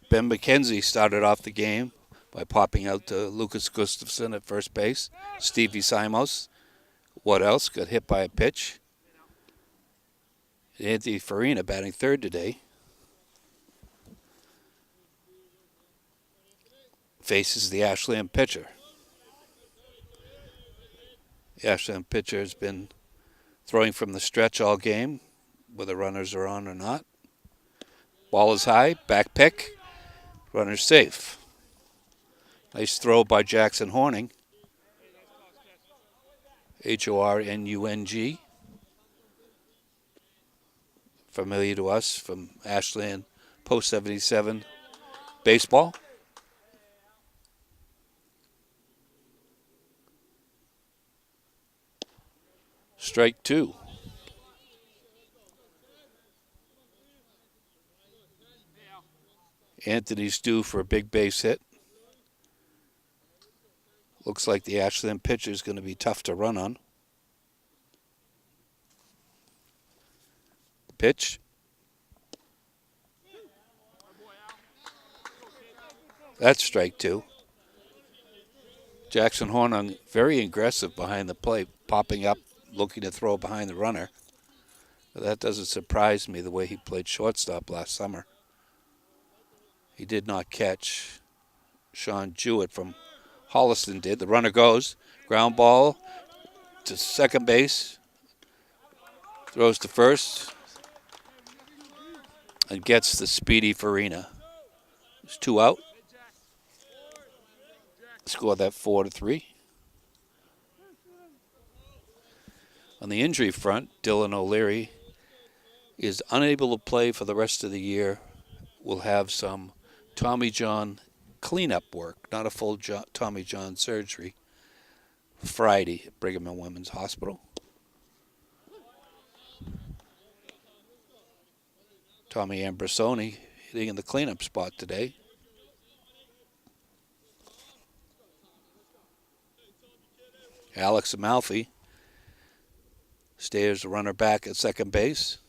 Ben McKenzie started off the game by popping out to Lucas Gustafson at first base. Stevie Simos. What else? Got hit by a pitch. Anthony Farina batting third today. Faces the Ashland pitcher. The Ashland pitcher has been throwing from the stretch all game, whether runners are on or not. Ball is high, back pick, runner's safe. Nice throw by Jackson Horning. Hornung. Familiar to us from Ashland Post 77 baseball. Strike two. Anthony's due for a big base hit. Looks like the Ashland pitcher is going to be tough to run on. Pitch. That's strike two. Jackson Hornung very aggressive behind the plate, popping up, looking to throw behind the runner. But that doesn't surprise me the way he played shortstop last summer. He did not catch. Sean Jewett from Holliston did. The runner goes. Ground ball to second base. Throws to first. And gets the speedy Farina. There's two out. Score that 4-3. On the injury front, Dylan O'Leary is unable to play for the rest of the year. Will have some Tommy John cleanup work, not a full Tommy John surgery, Friday at Brigham and Women's Hospital. Tommy Ambrosoni hitting in the cleanup spot today. Alex Amalfi stares the runner back at second base.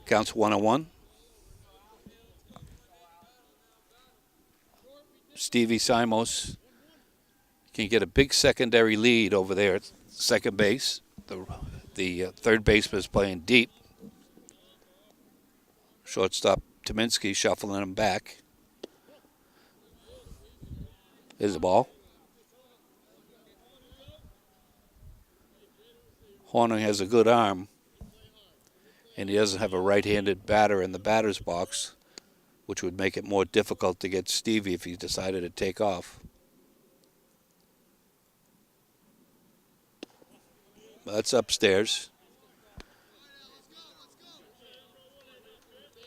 Counts 1-1. Stevie Simos can get a big secondary lead over there at second base. The third baseman is playing deep. Shortstop Tominski shuffling him back. There's the ball. Horning has a good arm, and he doesn't have a right-handed batter in the batter's box, which would make it more difficult to get Stevie if he decided to take off. That's upstairs.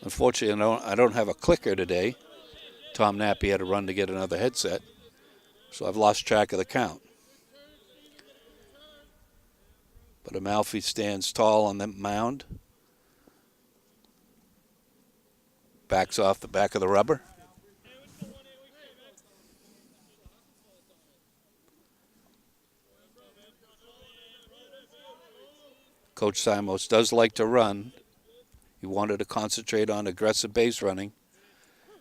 Unfortunately, I don't have a clicker today. Tom Nappy had to run to get another headset, so I've lost track of the count. But Amalfi stands tall on the mound. Backs off the back of the rubber. Coach Simos does like to run. He wanted to concentrate on aggressive base running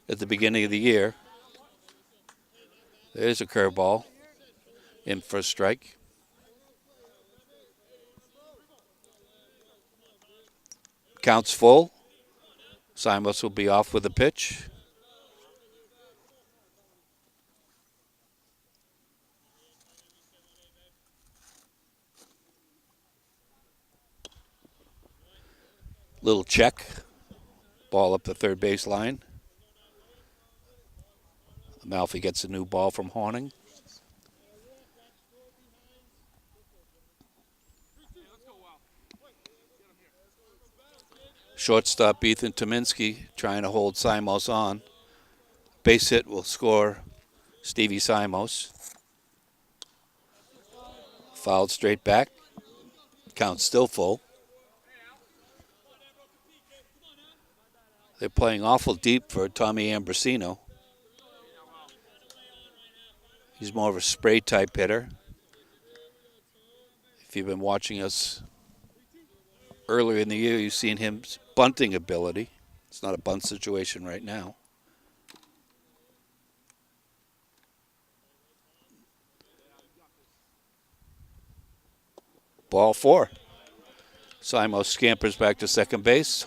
at the beginning of the year. There's a curveball in for a strike. Counts full. Simos will be off with a pitch. Little check. Ball up the third base line. Amalfi gets a new ball from Horning. Shortstop Ethan Tominski trying to hold Simos on. Base hit will score Stevie Simos. Fouled straight back. Count still full. They're playing awful deep for Tommy Ambrosino. He's more of a spray type hitter. If you've been watching us earlier in the year, you've seen his bunting ability. It's not a bunt situation right now. Ball 4. Simos scampers back to second base.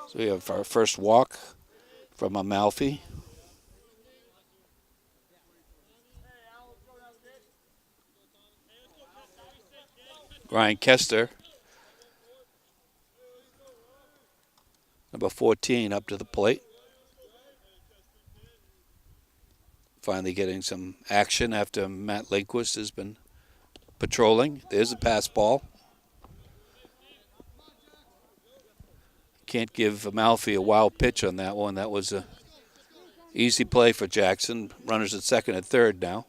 So we have our first walk from Amalfi. Ryan Kester, number 14, up to the plate. Finally getting some action after Matt Lindquist has been patrolling. There's a pass ball. Can't give Amalfi a wild pitch on that one. That was a easy play for Jackson. Runners at second and third now.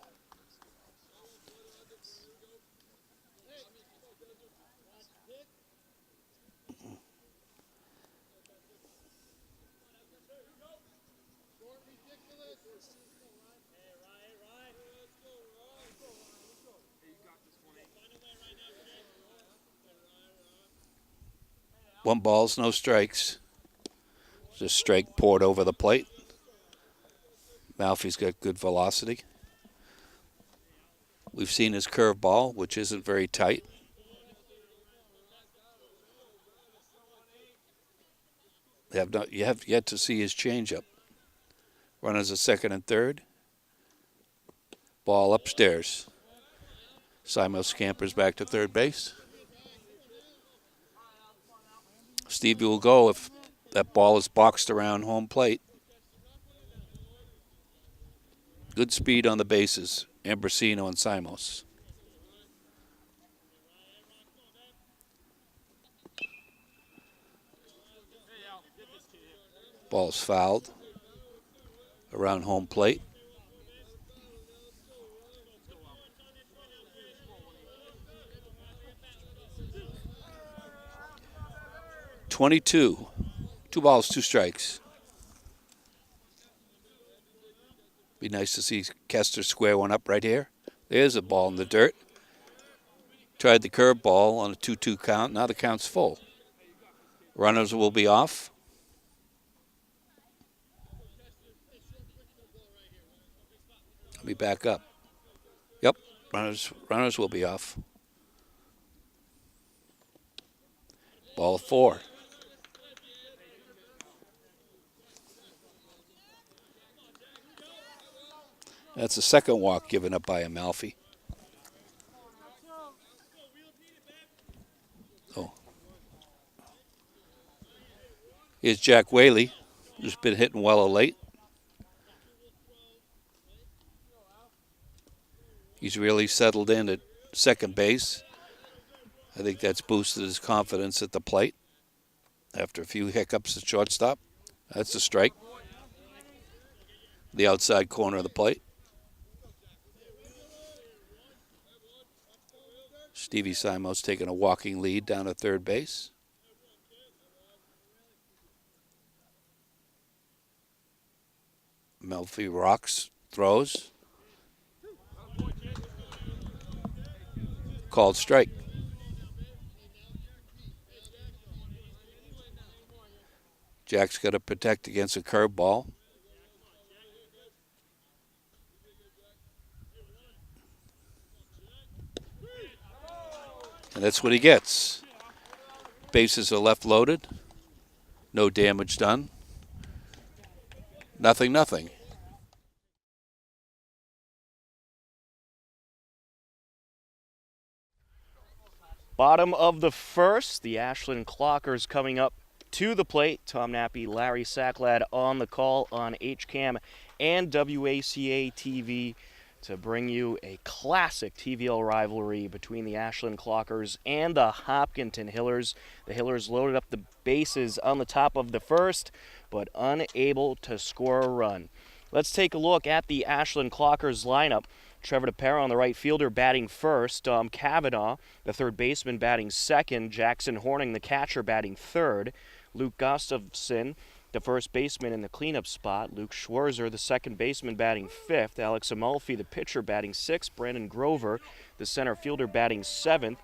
One balls, no strikes. Just strike poured over the plate. Malfi's got good velocity. We've seen his curveball, which isn't very tight. You have yet to see his changeup. Runners at second and third. Ball upstairs. Simos scampers back to third base. Stevie will go if that ball is boxed around home plate. Good speed on the bases. Ambrosino and Simos. Ball's fouled around home plate. .22. 2 balls, 2 strikes. Be nice to see Kester square one up right here. There's a ball in the dirt. Tried the curveball on a 2-2 count. Now the count's full. Runners will be off. Let me back up. Yep, runners will be off. Ball 4. That's the second walk given up by Amalfi. Oh. Here's Jack Whaley, who's been hitting well of late. He's really settled in at second base. I think that's boosted his confidence at the plate after a few hiccups at shortstop. That's a strike. The outside corner of the plate. Stevie Simos taking a walking lead down at third base. Amalfi rocks, throws. Called strike. Jack's got to protect against a curveball. And that's what he gets. Bases are left loaded. No damage done. 0-0. Bottom of the first, the Ashland Clockers coming up to the plate. Tom Nappy, Larry Sacklad on the call on HCAM and WACA-TV to bring you a classic TVL rivalry between the Ashland Clockers and the Hopkinton Hillers. The Hillers loaded up the bases on the top of the first, but unable to score a run. Let's take a look at the Ashland Clockers lineup. Trevor DePera on the right fielder batting first. Kavanaugh, the third baseman, batting second. Jackson Horning, the catcher, batting third. Luke Gustafson, the first baseman in the cleanup spot. Luke Schwarzer, the second baseman, batting fifth. Alex Amalfi, the pitcher, batting sixth. Brandon Grover, the center fielder, batting seventh.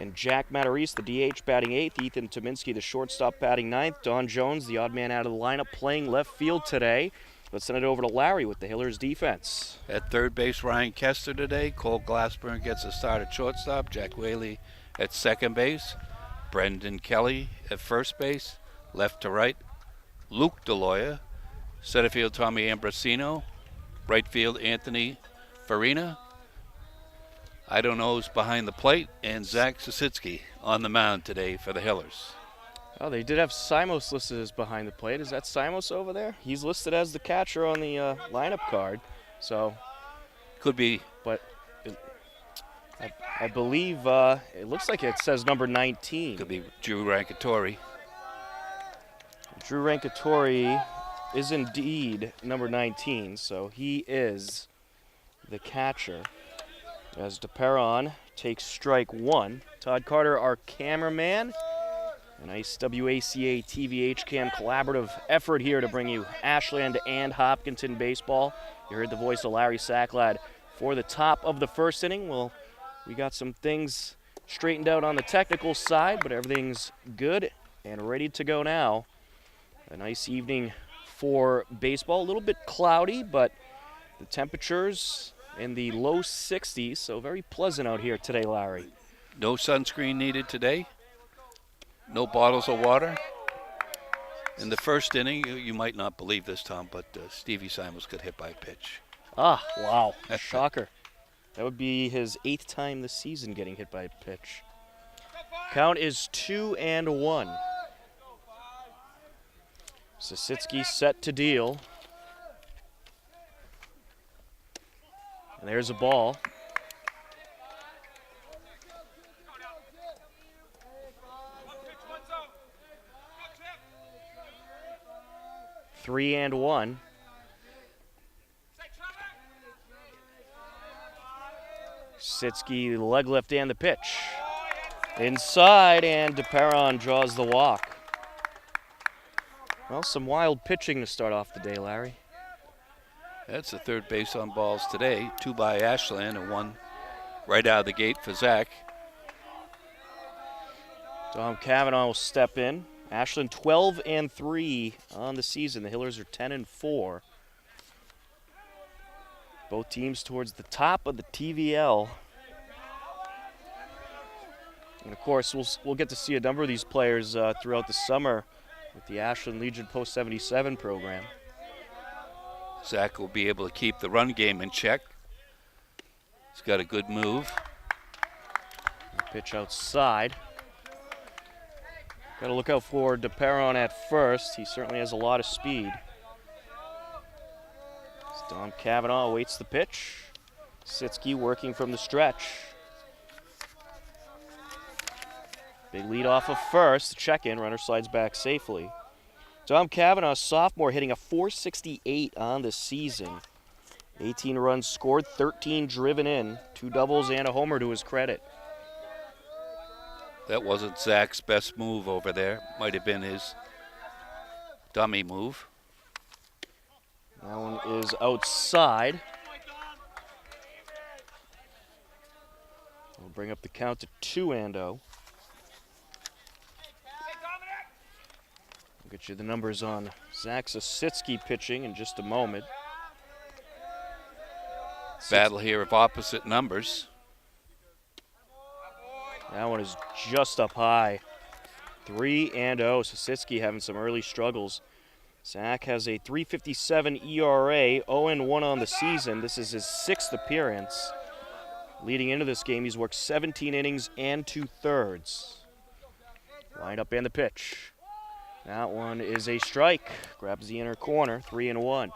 And Jack Matarese, the DH, batting 8th. Ethan Tominski, the shortstop, batting 9th. Don Jones, the odd man out of the lineup, playing left field today. Let's send it over to Larry with the Hillers defense. At third base, Ryan Kester today. Cole Glassburn gets a start at shortstop. Jack Whaley at second base. Brendan Kelly at first base. Left to right, Luke DeLoya. Center field, Tommy Ambrosino. Right field, Anthony Farina. I don't know who's behind the plate. And Zach Sositsky on the mound today for the Hillers. Oh, they did have Simos listed as behind the plate. Is that Simos over there? He's listed as the catcher on the lineup card. So, could be. But I believe it looks like it says number 19. Could be Drew Rankatori. Drew Rankatori is indeed number 19, so he is the catcher. As DePeron takes strike 1. Todd Carter, our cameraman. A nice WACA-TV HCAM collaborative effort here to bring you Ashland and Hopkinton baseball. You heard the voice of Larry Sacklad for the top of the first inning. Well, we got some things straightened out on the technical side, but everything's good and ready to go now. A nice evening for baseball. A little bit cloudy, but the temperatures in the low 60s, so very pleasant out here today, Larry. No sunscreen needed today. No bottles of water. In the first inning, you might not believe this, Tom, but Stevie Simons got hit by a pitch. Ah, wow. Shocker. That would be his 8th time this season getting hit by a pitch. Count is 2-1. Sositsky set to deal. And there's a ball. Three and one. Sositsky, the leg lift and the pitch. Inside, and DePeron draws the walk. Well, some wild pitching to start off the day, Larry. That's the third base on balls today. 2 by Ashland and 1 right out of the gate for Zach. Tom Cavanaugh will step in. Ashland 12-3 on the season. The Hillers are 10-4. Both teams towards the top of the TVL. And of course, we'll get to see a number of these players throughout the summer with the Ashland Legion Post 77 program. Zach will be able to keep the run game in check. He's got a good move. Pitch outside. Got to look out for DePeron at first. He certainly has a lot of speed. Tom Cavanaugh awaits the pitch. Sositsky working from the stretch. Big lead off of first. Check-in. Runner slides back safely. Tom Cavanaugh, sophomore, hitting a .468 on the season. 18 runs scored, 13 driven in, 2 doubles and a homer to his credit. That wasn't Zach's best move over there. Might have been his dummy move. That one is outside. We'll bring up the count to 2-0. We'll get you the numbers on Zach Sositsky pitching in just a moment. Battle here of opposite numbers. That one is just up high. 3-0. Sositsky having some early struggles. Zach has a .357 ERA, 0-1 on the season. This is his 6th appearance. Leading into this game, he's worked 17 innings and 2/3. Lined up and the pitch. That one is a strike. Grabs the inner corner, 3-1.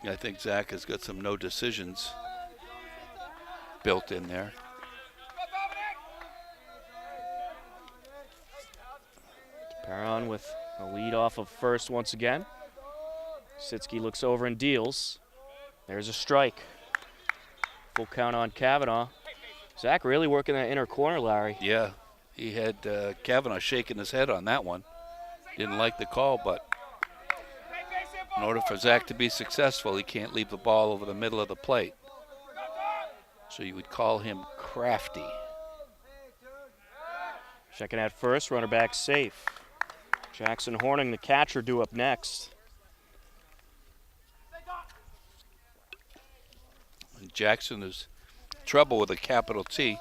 I think Zach has got some no decisions built in there. Perron with a lead off of first once again. Sositsky looks over and deals. There's a strike. Full count on Cavanaugh. Zach really working that inner corner, Larry. Yeah, he had Cavanaugh shaking his head on that one. Didn't like the call, but in order for Zach to be successful, he can't leave the ball over the middle of the plate. So you would call him crafty. Checking at first, runner back safe. Jackson Horning, the catcher, due up next. Jackson is trouble with a capital T.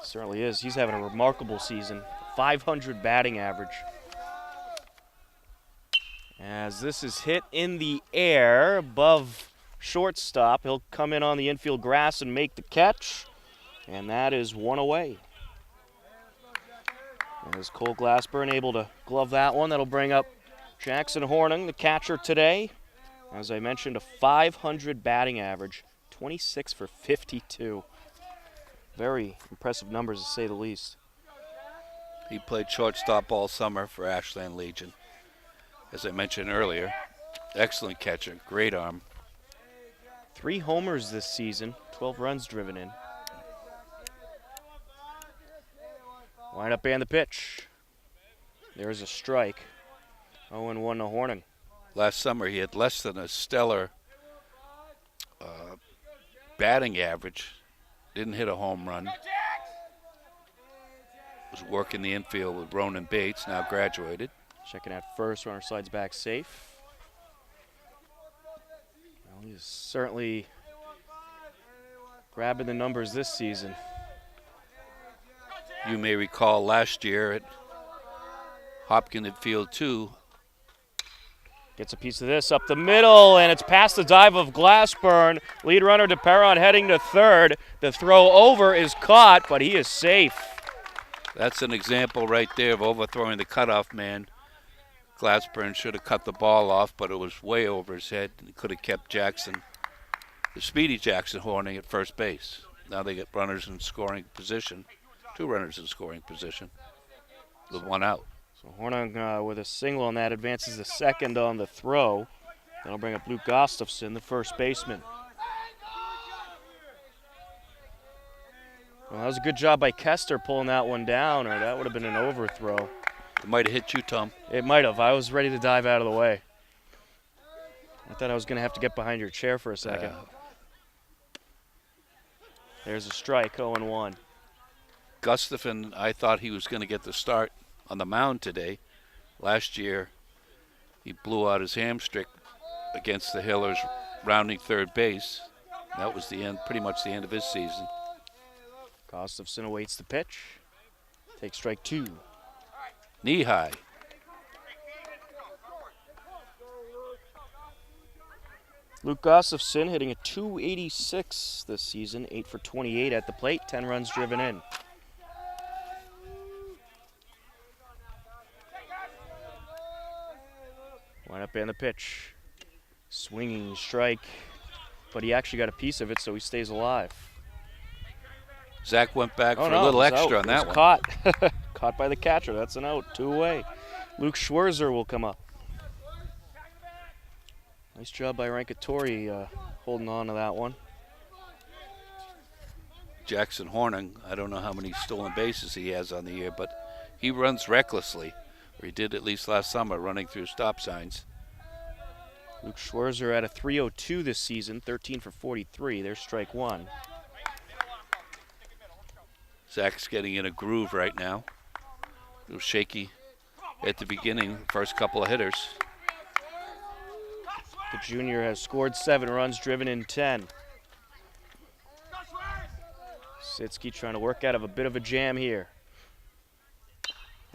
Certainly is. He's having a remarkable season. 500 batting average. As this is hit in the air above shortstop, he'll come in on the infield grass and make the catch. And that is one away. As Cole Glassburn able to glove that one, that'll bring up Jackson Horning, the catcher today. As I mentioned, a 500 batting average, 26 for 52. Very impressive numbers, to say the least. He played shortstop all summer for Ashland Legion. As I mentioned earlier, excellent catcher, great arm. 3 homers this season, 12 runs driven in. Wind up and the pitch. There's a strike. 0-1 to Horning. Last summer he had less than a stellar batting average. Didn't hit a home run. Was working the infield with Ronan Bates, now graduated. Checking at first, runner slides back safe. Well, he's certainly grabbing the numbers this season. You may recall last year at Hopkinton Field 2. Gets a piece of this up the middle, and it's past the dive of Glassburn. Lead runner DePerron heading to third. The throw over is caught, but he is safe. That's an example right there of overthrowing the cutoff man. Glassburn should have cut the ball off, but it was way over his head. He could have kept Jackson, the speedy Jackson Horning, at first base. Now they get runners in scoring position, 2 runners in scoring position, with 1 out. So Horning with a single on that advances the second on the throw. That'll bring up Luke Gustafson, the first baseman. Well, that was a good job by Kester pulling that one down, or that would have been an overthrow. It might have hit you, Tom. It might have. I was ready to dive out of the way. I thought I was going to have to get behind your chair for a second. There's a strike, 0-1. Gustafson, I thought he was going to get the start on the mound today. Last year, he blew out his hamstring against the Hillers, rounding third base. That was the end, pretty much the end of his season. Gustafson awaits the pitch. Takes strike 2. Knee high. Luke Gustafson hitting a .286 this season, 8 for 28 at the plate, 10 runs driven in. Line up and the pitch. Swinging strike, but he actually got a piece of it, so he stays alive. Zach went back for a little extra on that one. Caught. Caught by the catcher. That's an out. 2 away. Luke Schwerzer will come up. Nice job by Rankatori holding on to that one. Jackson Horning, I don't know how many stolen bases he has on the year, but he runs recklessly, or he did at least last summer, running through stop signs. Luke Schwerzer at a .302 this season, 13 for 43. There's strike 1. Zach's getting in a groove right now. It was shaky at the beginning, first couple of hitters. The junior has scored 7 runs, driven in 10. Sitsky trying to work out of a bit of a jam here.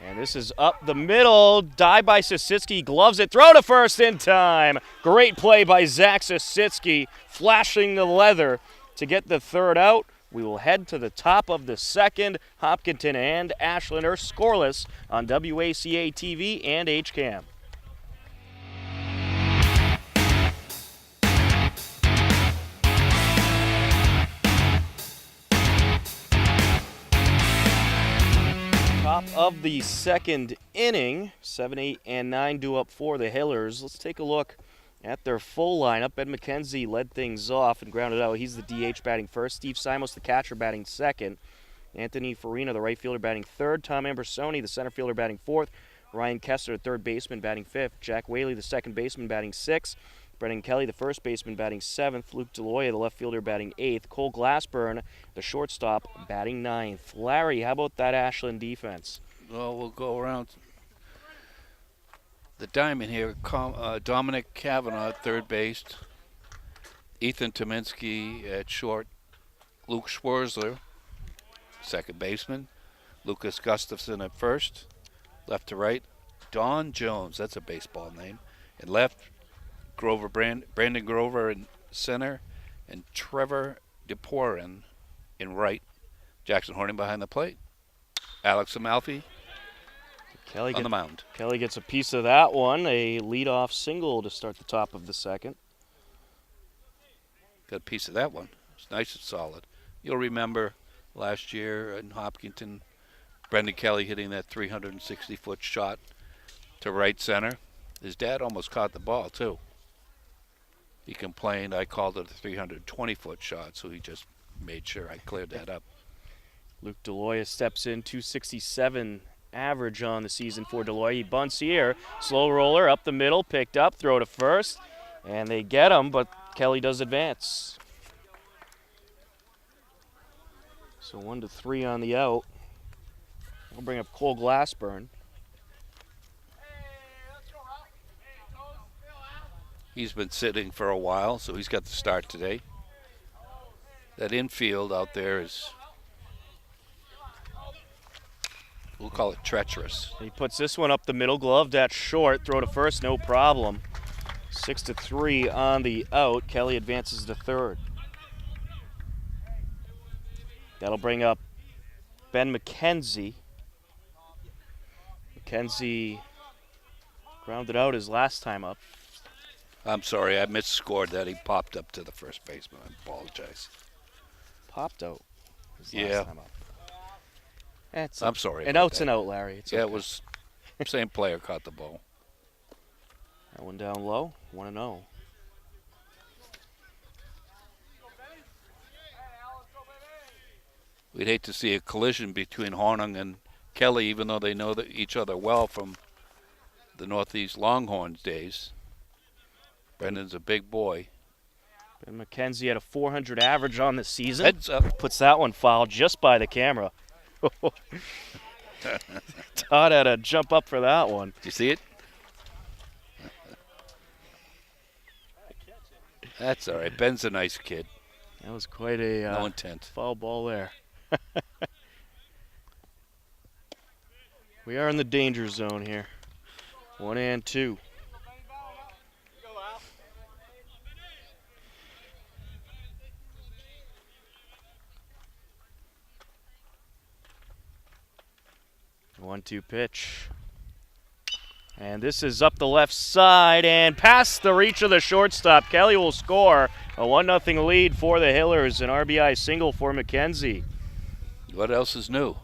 And this is up the middle. Dive by Sisitsky, gloves it, throw to first in time. Great play by Zach Sisitsky, flashing the leather to get the third out. We will head to the top of the second. Hopkinton and Ashland are scoreless on WACA-TV and HCAM. Top of the second inning, 7, 8, and 9 due up for the Hillers. Let's take a look at their full lineup. Ed McKenzie led things off and grounded out. He's the DH batting first. Steve Simos, the catcher, batting second. Anthony Farina, the right fielder, batting third. Tom Ambersoni, the center fielder, batting fourth. Ryan Kessler, the third baseman, batting fifth. Jack Whaley, the second baseman, batting sixth. Brennan Kelly, the first baseman, batting seventh. Luke DeLoya, the left fielder, batting eighth. Cole Glassburn, the shortstop, batting ninth. Larry, how about that Ashland defense? Well, we'll go around the diamond here. Dominic Kavanaugh at third base. Ethan Tominski at short. Luke Schwarzler, second baseman. Lucas Gustafson at first. Left to right, Don Jones, that's a baseball name. And left, Brandon Grover in center. And Trevor DePorin in right. Jackson Horning behind the plate. Alex Amalfi on the mound. Kelly gets a piece of that one. A leadoff single to start the top of the second. Got a piece of that one. It's nice and solid. You'll remember last year in Hopkinton, Brendan Kelly hitting that 360-foot shot to right center. His dad almost caught the ball, too. He complained I called it a 320-foot shot, so he just made sure I cleared that up. Luke Deloya steps in, 267 average on the season for Deloya. He bunts here, slow roller up the middle, picked up, throw to first, and they get him, but Kelly does advance. So 1-3 on the out. We'll bring up Cole Glassburn. He's been sitting for a while, so he's got the start today. That infield out there is, we'll call it treacherous. He puts this one up the middle, gloved at short, throw to first, no problem. 6-3 on the out. Kelly advances to third. That'll bring up Ben McKenzie. McKenzie grounded out his last time up. I'm sorry, I misscored that. He popped up to the first baseman. I apologize. Popped out his last time up. I'm sorry. An out's an out, Larry. It's okay. It was same player caught the ball. That one down low, 1-0. We'd hate to see a collision between Hornung and Kelly, even though they know each other well from the Northeast Longhorns days. Brendan's a big boy. Ben McKenzie had a 400 average on the season. Heads up. Puts that one foul just by the camera. Todd had to jump up for that one. Did you see it? That's all right. Ben's a nice kid. That was quite a no intent. Foul ball there. We are in the danger zone here. 1-2. One-two pitch. And this is up the left side and past the reach of the shortstop. Kelly will score a 1-0 lead for the Hillers. An RBI single for McKenzie. What else is new?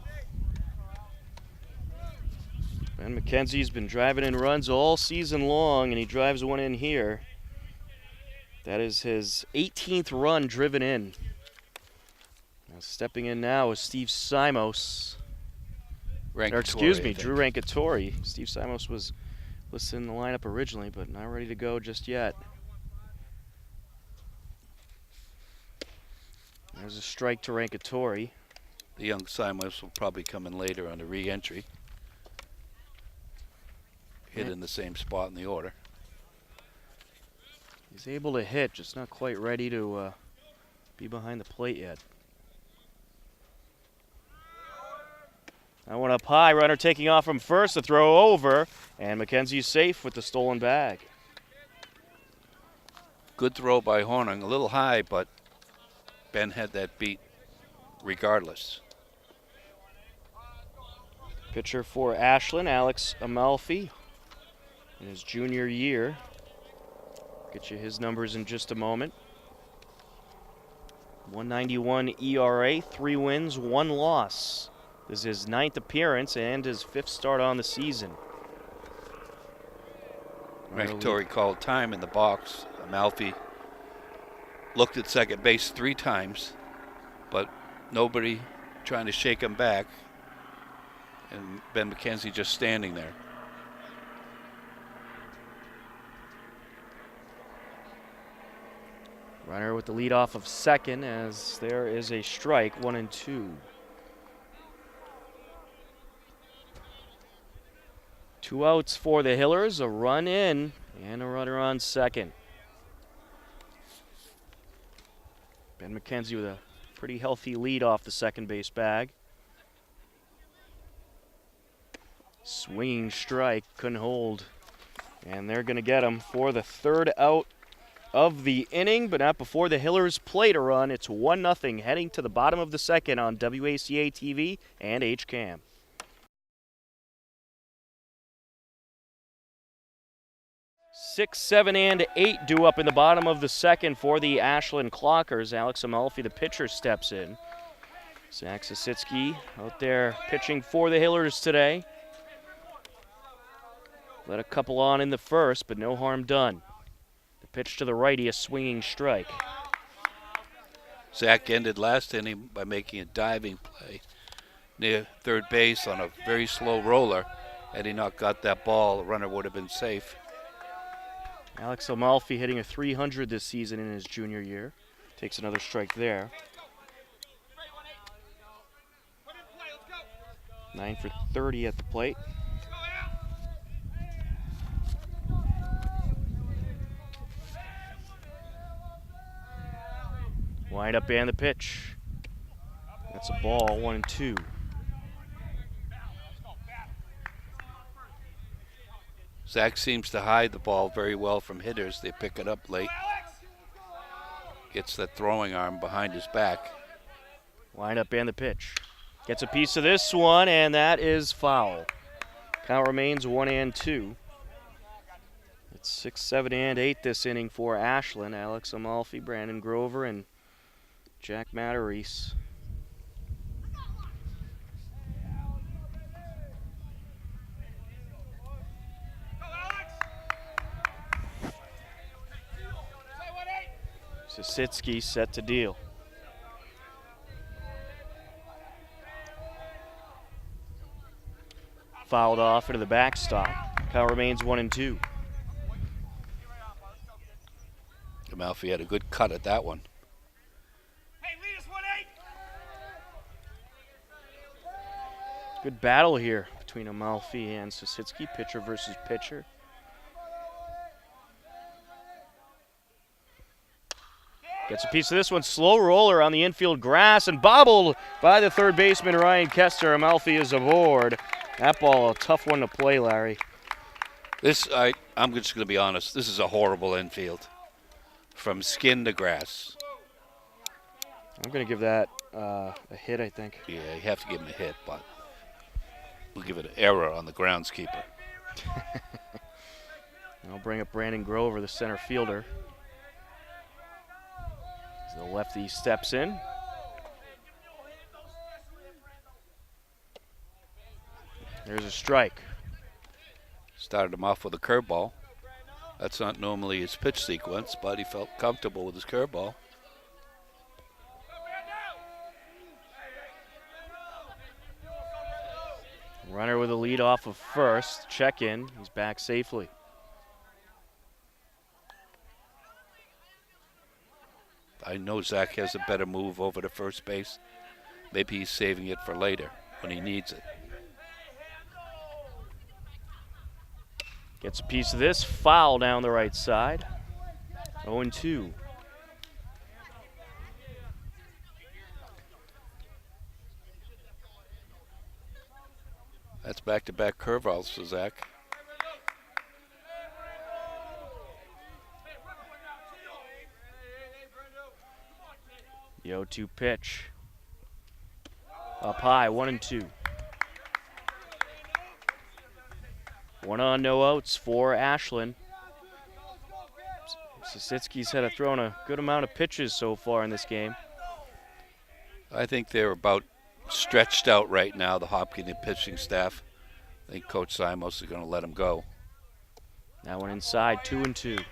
Ben McKenzie's been driving in runs all season long, and he drives one in here. That is his 18th run driven in. Now stepping in now is Steve Simos. Or excuse me, Drew Rankatori. Steve Simos was listed in the lineup originally, but not ready to go just yet. There's a strike to Rankatori. The young Simos will probably come in later on the re-entry. Hit in the same spot in the order. He's able to hit, just not quite ready to be behind the plate yet. That one up high, runner taking off from first, the throw over, and McKenzie's safe with the stolen bag. Good throw by Hornung, a little high, but Ben had that beat regardless. Pitcher for Ashland, Alex Amalfi, in his junior year. Get you his numbers in just a moment. 191 ERA, 3 wins, 1 loss. This is his 9th appearance and his 5th start on the season. Rankatori called time in the box. Amalfi looked at second base 3 times, but nobody trying to shake him back. And Ben McKenzie just standing there. Runner with the leadoff of second as there is a strike, 1-2. 2 outs for the Hillers, a run in and a runner on second. Ben McKenzie with a pretty healthy lead off the second base bag. Swinging strike, couldn't hold. And they're going to get him for the third out of the inning, but not before the Hillers plate a run. It's 1-0 heading to the bottom of the second on WACA-TV and HCAM. 6, 7, and 8 due up in the bottom of the second for the Ashland Clockers. Alex Amalfi, the pitcher, steps in. Zach Sasitsky out there pitching for the Hillers today. Let a couple on in the first, but no harm done. The pitch to the righty, a swinging strike. Zach ended last inning by making a diving play near third base on a very slow roller. Had he not got that ball, the runner would have been safe. Alex Amalfi hitting a .300 this season in his junior year. Takes another strike there. 9 for 30 at the plate. Wind up and the pitch. That's a ball, 1-2. Zach seems to hide the ball very well from hitters. They pick it up late. Gets that throwing arm behind his back. Wind up and the pitch. Gets a piece of this one, and that is foul. Count remains 1-2. It's 6, 7, and 8 this inning for Ashland. Alex Amalfi, Brandon Grover, and Jack Matarese. Sasitsky set to deal. Fouled off into the backstop. Count remains 1-2. Amalfi had a good cut at that one. Good battle here between Amalfi and Sasitsky, pitcher versus pitcher. Gets a piece of this one, slow roller on the infield grass and bobbled by the third baseman Ryan Kester. Amalfi is aboard. That ball, a tough one to play, Larry. I'm just going to be honest, this is a horrible infield. From skin to grass. I'm going to give that a hit, I think. Yeah, you have to give him a hit, but we'll give it an error on the groundskeeper. I'll bring up Brandon Grover, the center fielder. The lefty steps in. There's a strike. Started him off with a curveball. That's not normally his pitch sequence, but he felt comfortable with his curveball. Runner with a lead off of first. Check in. He's back safely. I know Zach has a better move over to first base. Maybe he's saving it for later when he needs it. Gets a piece of this. Foul down the right side. 0-2. That's back-to-back curveballs for Zach. The 0-2 pitch. Up high, 1-2. 1 on, no outs for Ashland. Sasitsky's thrown a good amount of pitches so far in this game. I think they're about stretched out right now, the Hopkinton pitching staff. I think Coach Simos is going to let him go. That one inside, 2-2.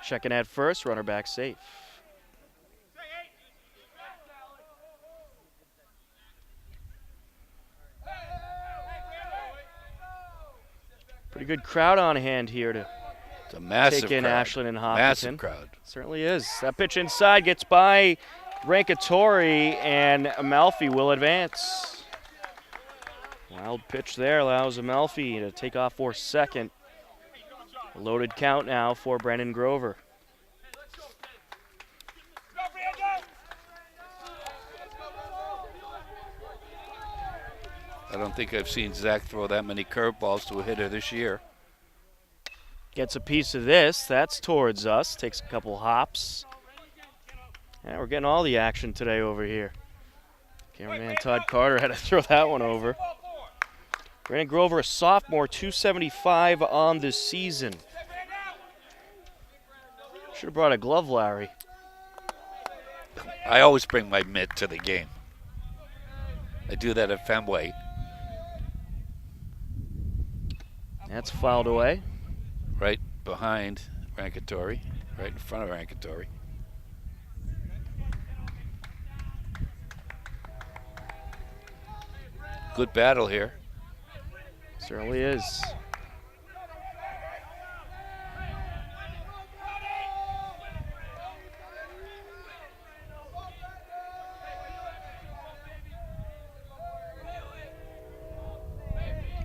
Checking at first, runner back safe. Pretty good crowd on hand here to It's a massive take in crowd. Ashland and Hopkinton. Massive crowd. Certainly is. That pitch inside gets by Rankatori, and Amalfi will advance. Wild pitch there allows Amalfi to take off for second. A loaded count now for Brennan Grover. I don't think I've seen Zach throw that many curveballs to a hitter this year. Gets a piece of this. That's towards us. Takes a couple hops. Yeah, we're getting all the action today over here. Cameraman Todd Carter had to throw that one over. Brandon Grover, a sophomore, 275 on the season. Should have brought a glove, Larry. I always bring my mitt to the game. I do that at Fenway. That's fouled away. Right behind Rankatori, right in front of Rankatori. Good battle here. Certainly is.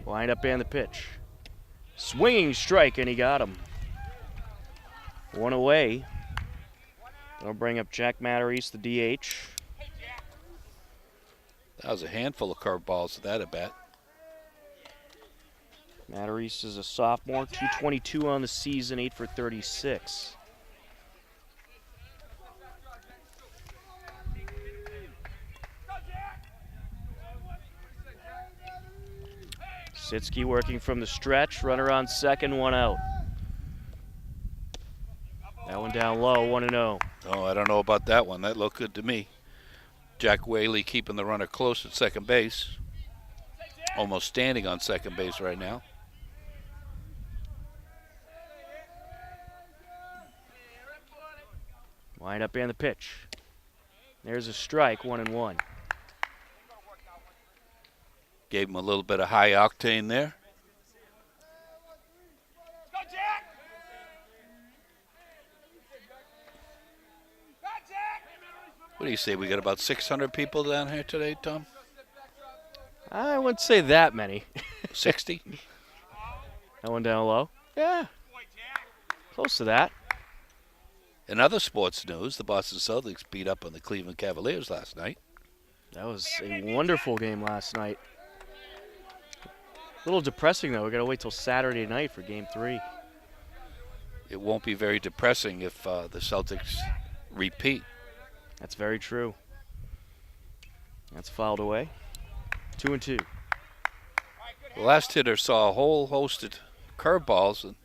Wind up and the pitch. Swinging strike, and he got him. One away. That'll bring up Jack Matarese, the DH. That was a handful of curveballs to that at bat. Matarese is a sophomore, 222 on the season, 8 for 36. Sitsky working from the stretch, runner on second, one out. That one down low, 1-0. Oh, I don't know about that one. That looked good to me. Jack Whaley keeping the runner close at second base. Almost standing on second base right now. Wind up and the pitch. There's a strike, 1-1. Gave him a little bit of high octane there. What do you say? We got about 600 people down here today, Tom? I wouldn't say that many. 60? That one down low? Yeah. Close to that. In other sports news, the Boston Celtics beat up on the Cleveland Cavaliers last night. That was a wonderful game last night. A little depressing, though. We got to wait till Saturday night for Game 3. It won't be very depressing if the Celtics repeat. That's very true. That's fouled away. 2-2. The last hitter saw a whole host of curveballs, and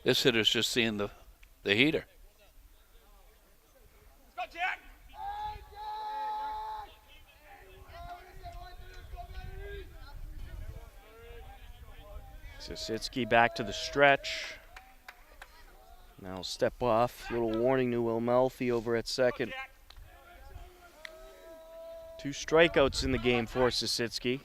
this hitter's just seeing the heater. Sitsky back to the stretch. Now step off. Little warning to Amalfi over at second. 2 strikeouts in the game for Sitsky.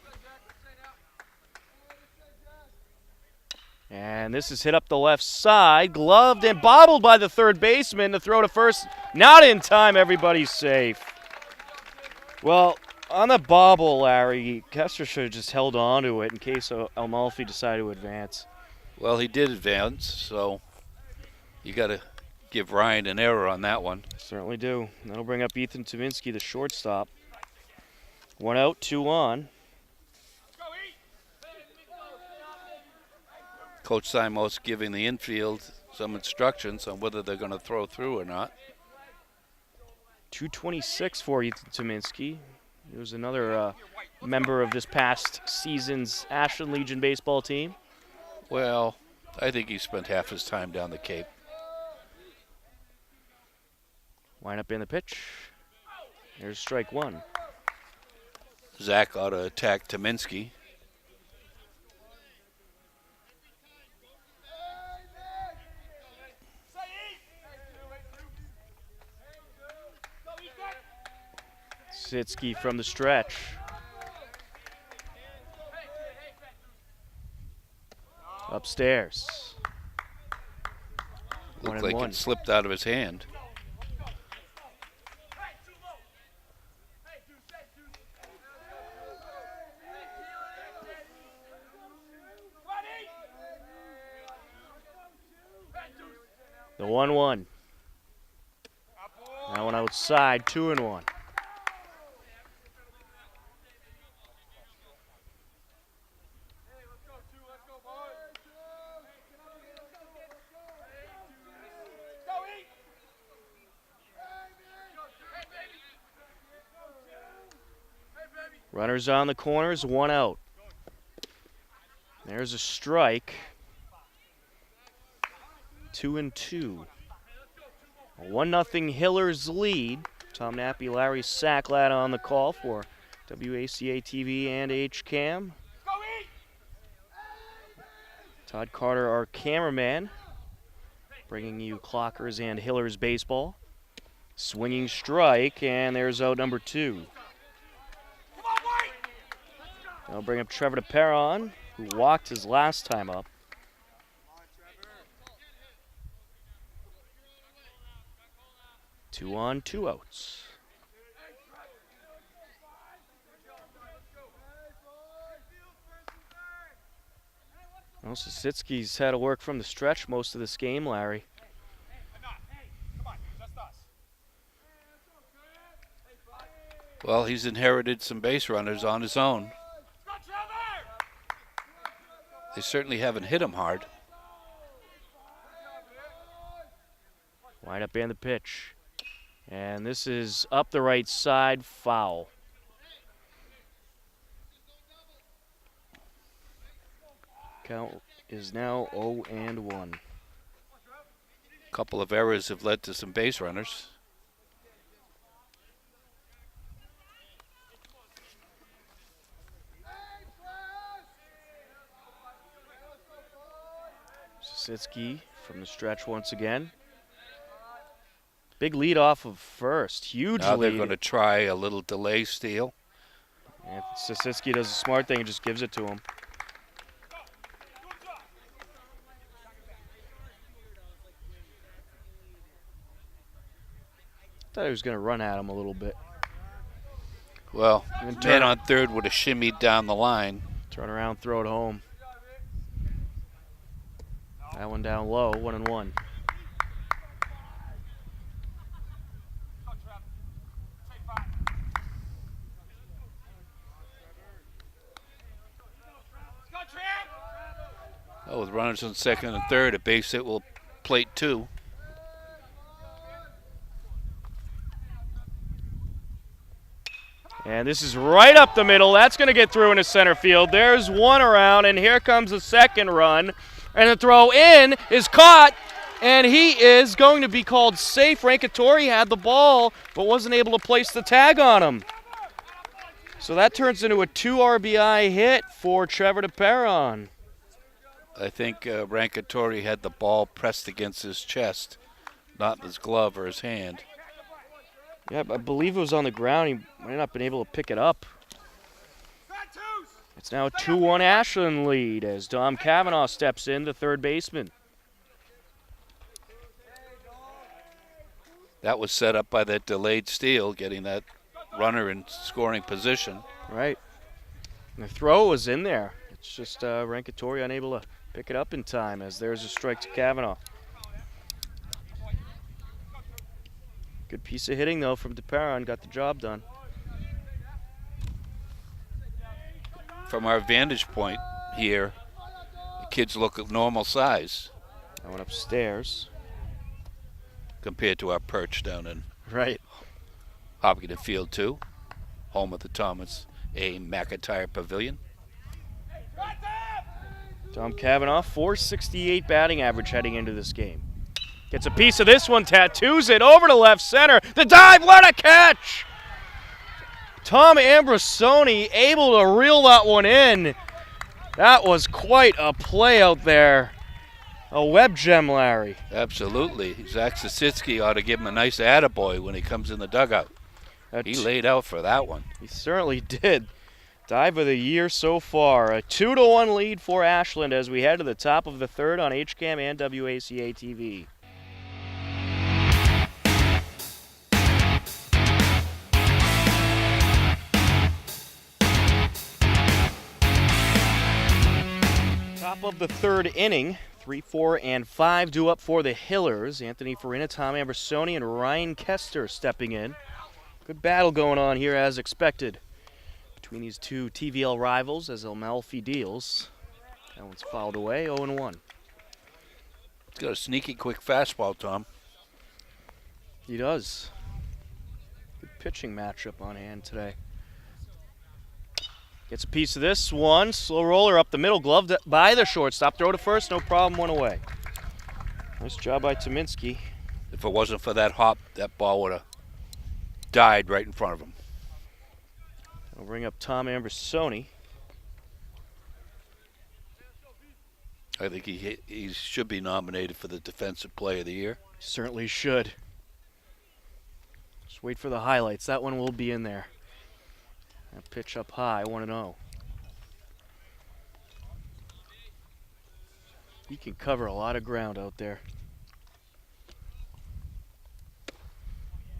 And this is hit up the left side. Gloved and bobbled by the third baseman to throw to first. Not in time. Everybody's safe. Well, on the bobble, Larry, Kester should have just held on to it in case Amalfi decided to advance. Well, he did advance, so you got to give Ryan an error on that one. Certainly do. That'll bring up Ethan Tominski, the shortstop. 1 out, 2 on. Coach Simos giving the infield some instructions on whether they're going to throw through or not. 226 for Ethan Tominski. He was another member of this past season's Ashland Legion baseball team. Well, I think he spent half his time down the Cape. Wind up in the pitch. There's strike 1. Zach ought to attack Tominski. Sitsky from the stretch. Upstairs. Looked like it slipped out of his hand. The 1-1. That one outside, 2-1. Runners on the corners, 1 out. There's a strike. 2-2. A 1-0 Hillers lead. Tom Nappy, Larry Sacklad on the call for WACA-TV and HCAM. Todd Carter, our cameraman, bringing you Clockers and Hillers baseball. Swinging strike, and there's out number 2. I'll bring up Trevor DePeron, who walked his last time up. Two on, 2 outs. Well, Sisitsky's had to work from the stretch most of this game, Larry. Well, he's inherited some base runners on his own. They certainly haven't hit him hard. Wind up and the pitch. And this is up the right side, foul. Count is now 0-1. A couple of errors have led to some base runners. Sisitsky from the stretch once again. Big lead off of first. Huge now lead. They're going to try a little delay steal. And Sisitsky does a smart thing and just gives it to him. Thought he was going to run at him a little bit. Well, man on third would have shimmied down the line. Turn around, throw it home. That one down low, 1-1. Oh, with runners on second and third, a base hit will plate 2. And this is right up the middle. That's going to get through into center field. There's one around, and here comes the second run. And the throw in is caught, and he is going to be called safe. Rankatori had the ball, but wasn't able to place the tag on him. So that turns into a 2 RBI hit for Trevor DePeron. I think Rankatori had the ball pressed against his chest, not his glove or his hand. Yeah, I believe it was on the ground. He might not have been able to pick it up. It's now a 2-1 Ashland lead as Dom Cavanaugh steps in, the third baseman. That was set up by that delayed steal, getting that runner in scoring position. Right. And the throw was in there. It's just Rankatori unable to pick it up in time as there's a strike to Cavanaugh. Good piece of hitting, though, from DePeron. Got the job done. From our vantage point here, the kids look at normal size. I went upstairs. Compared to our perch down in Hopkinton Field 2, home of the Thomas A. McIntyre Pavilion. Tom Cavanaugh, .468 batting average heading into this game. Gets a piece of this one, tattoos it over to left center. The dive, what a catch! Tom Ambrosoni able to reel that one in. That was quite a play out there. A web gem, Larry. Absolutely. Zach Sisitsky ought to give him a nice attaboy when he comes in the dugout. He laid out for that one. He certainly did. Dive of the year so far. A 2-1 lead for Ashland as we head to the top of the third on HCAM and WACA-TV. Top of the third inning. 3, 4, and 5 due up for the Hillers. Anthony Farina, Tom Ambersoni, and Ryan Kester stepping in. Good battle going on here as expected between these two TVL rivals as Amalfi deals. That one's fouled away, 0-1. He's got a sneaky quick fastball, Tom. He does. Good pitching matchup on hand today. Gets a piece of this one. Slow roller up the middle, gloved by the shortstop. Throw to first, no problem, one away. Nice job by Tominski. If it wasn't for that hop, that ball would have died right in front of him. I'll bring up Tom Ambersoni. I think he should be nominated for the Defensive Player of the Year. Certainly should. Just wait for the highlights. That one will be in there. That pitch up high, 1-0. He can cover a lot of ground out there.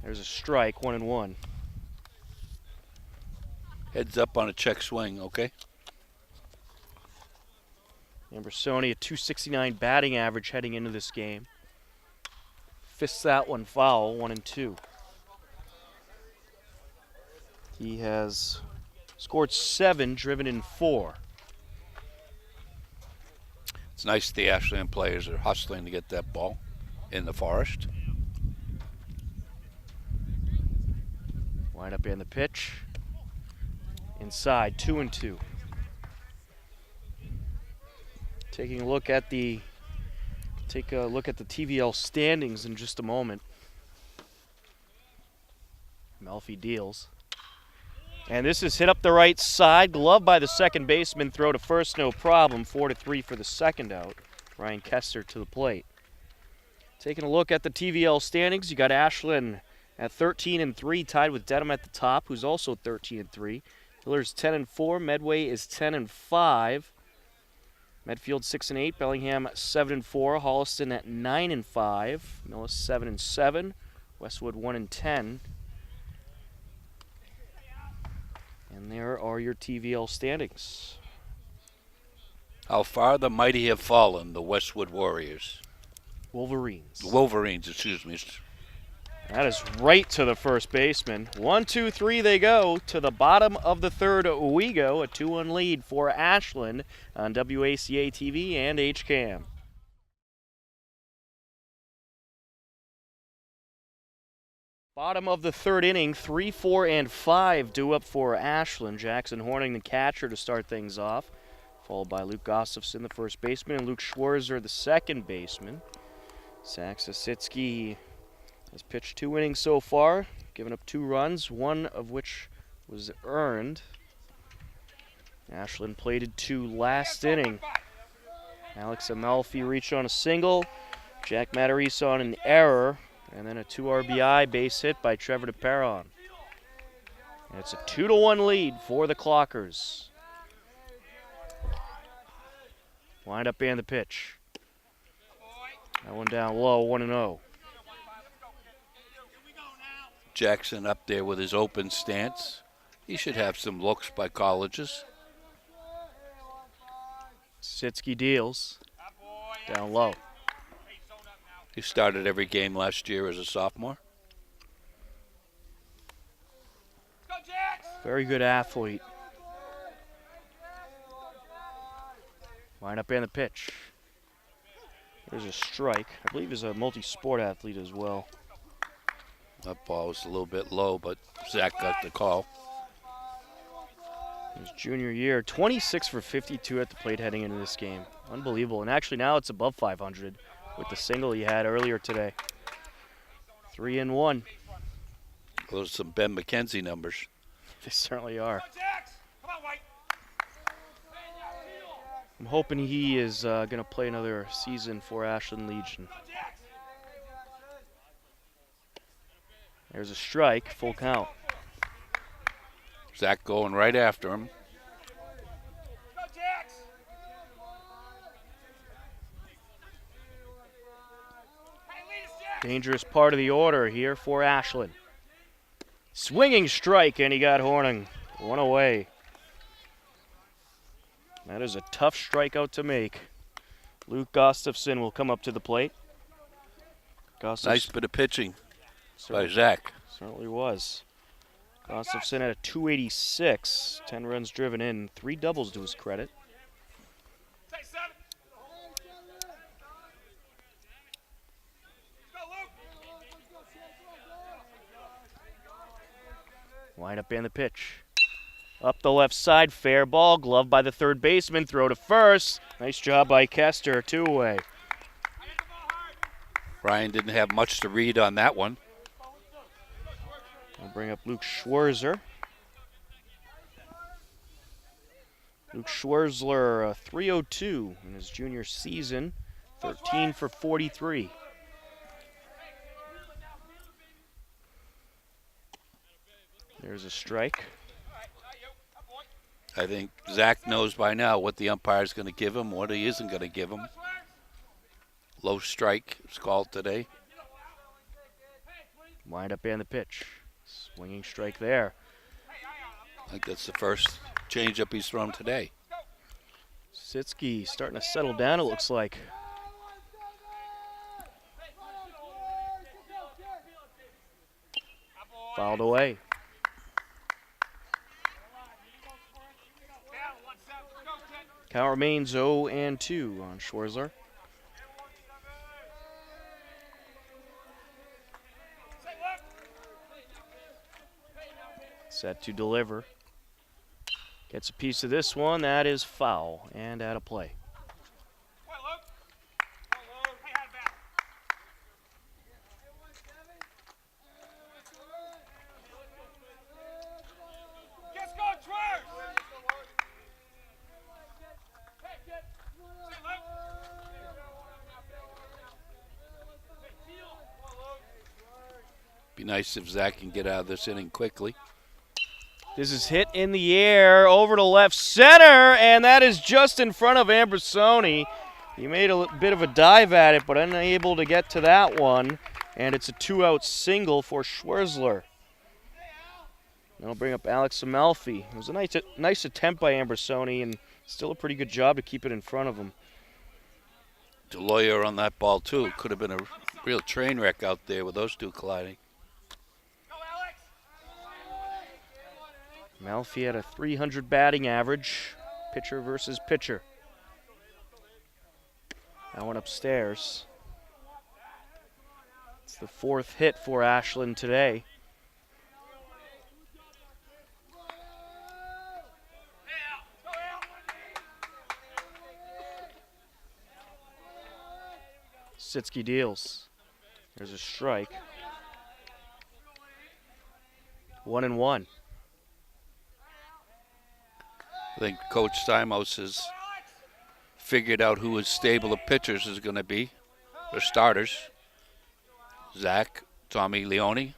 There's a strike, 1-1. Heads up on a check swing, okay? Ambersoni, a .269 batting average heading into this game. Fists that one foul, 1-2. He has scored 7, driven in 4. It's nice the Ashland players are hustling to get that ball in the forest. Wind up in the pitch. Inside, 2-2. Taking a look at the TVL standings in just a moment. Amalfi deals. And this is hit up the right side, gloved by the second baseman, throw to first, no problem. 4-3 for the second out. Ryan Kester to the plate. Taking a look at the TVL standings, you got Ashland at 13-3, tied with Dedham at the top, who's also 13-3. Hillers 10-4, Medway is 10-5. Medfield 6-8, Bellingham 7-4, Holliston at 9-5, Millis 7-7, Westwood 1-10. And there are your TVL standings. How far the mighty have fallen, the Westwood Warriors. Wolverines, excuse me. That is right to the first baseman. 1, 2, 3 they go. To the bottom of the third we go. A 2-1 lead for Ashland on WACA-TV and HCAM. Bottom of the third inning, 3, 4, and 5 due up for Ashland. Jackson Horning, the catcher, to start things off, followed by Luke Gustafson, the first baseman, and Luke Schwarzer, the second baseman. Zach Sasitsky has pitched 2 innings so far, given up 2 runs, one of which was earned. Ashland plated 2 last inning. Alex Amalfi reached on a single, Jack Matarese on an error, and then a 2 RBI base hit by Trevor DePeron. And it's a 2-1 lead for the Clockers. Wind up and the pitch. That one down low, 1-0. Jackson up there with his open stance. He should have some looks by colleges. Sitsky deals. Down low. He started every game last year as a sophomore. Very good athlete. Line up and the pitch. There's a strike. I believe he's a multi-sport athlete as well. That ball was a little bit low, but Zach got the call. His junior year, 26 for 52 at the plate heading into this game. Unbelievable. And actually now it's above 500 with the single he had earlier today. 3-1. Those are some Ben McKenzie numbers. They certainly are. I'm hoping he is going to play another season for Ashland Legion. There's a strike, full count. Zach going right after him. Dangerous part of the order here for Ashland. Swinging strike, and he got Horning. One away. That is a tough strikeout to make. Luke Gustafson will come up to the plate. Nice bit of pitching by Zach. Certainly was. Gustafson at a 286, 10 runs driven in, 3 doubles to his credit. Wind up and the pitch. Up the left side, fair ball, gloved by the third baseman, throw to first. Nice job by Kester, 2 away. Ryan didn't have much to read on that one. We'll bring up Luke Schwerzer. Luke Schwerzler, 302 in his junior season, 13 for 43. There's a strike. I think Zach knows by now what the umpire's going to give him, what he isn't going to give him. Low strike is called today. Wind up and the pitch. Swinging strike there. I think that's the first changeup he's thrown today. Sitsky starting to settle down, it looks like. Fouled away. Count remains 0-2 on Schwerzler. Set to deliver. Gets a piece of this one. That is foul and out of play. Be nice if Zach can get out of this inning quickly. This is hit in the air over to left center, and that is just in front of Ambrosoni. He made a bit of a dive at it, but unable to get to that one, and it's a 2-out single for Schwerzler. That'll bring up Alex Amalfi. It was a nice attempt by Ambrosoni, and still a pretty good job to keep it in front of him. DeLoyer on that ball, too. Could have been a real train wreck out there with those two colliding. Malfi had a 300 batting average, pitcher versus pitcher. That one upstairs. It's the 4th hit for Ashland today. Sitsky deals. There's a strike. 1-1. I think Coach Simos has figured out who his stable of pitchers is going to be. Their starters. Zach, Tommy Leone.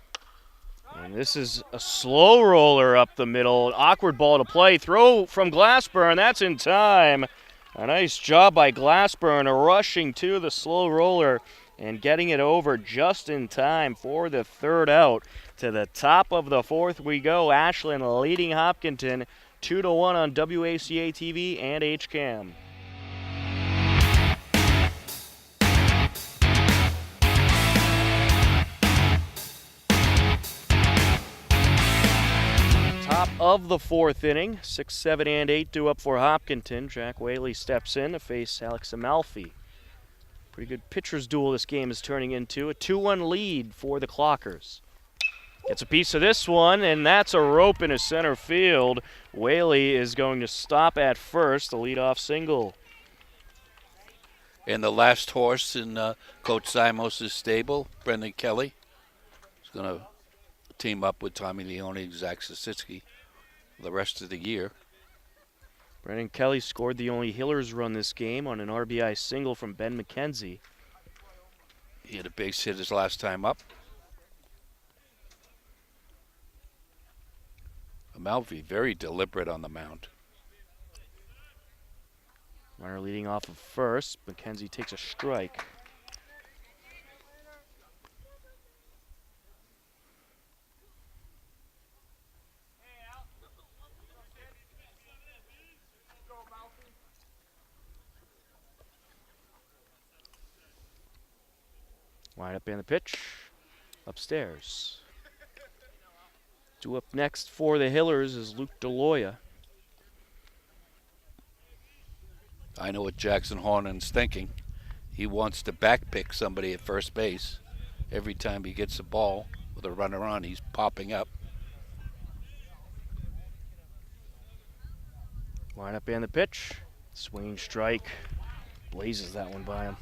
And this is a slow roller up the middle. An awkward ball to play. Throw from Glassburn. That's in time. A nice job by Glassburn rushing to the slow roller and getting it over just in time for the 3rd out. To the top of the 4th we go. Ashland leading Hopkinton 2-1 on WACA-TV and HCAM. Top of the 4th inning, 6, 7, and 8 due up for Hopkinton. Jack Whaley steps in to face Alex Amalfi. Pretty good pitcher's duel this game is turning into. A 2-1 lead for the Clockers. Gets a piece of this one, and that's a rope into center field. Whaley is going to stop at first, the leadoff single. And the last horse in Coach Simos' stable, Brendan Kelly, is going to team up with Tommy Leone and Zach Sasitsky the rest of the year. Brendan Kelly scored the only Hillers run this game on an RBI single from Ben McKenzie. He had a base hit his last time up. Amalfi, very deliberate on the mound. Runner leading off of first. McKenzie takes a strike. Wind up in the pitch. Upstairs. Due up next for the Hillers is Luke DeLoya. I know what Jackson Hornen's thinking. He wants to backpick somebody at first base. Every time he gets the ball with a runner on, he's popping up. Line up in the pitch. Swinging strike. Blazes that one by him.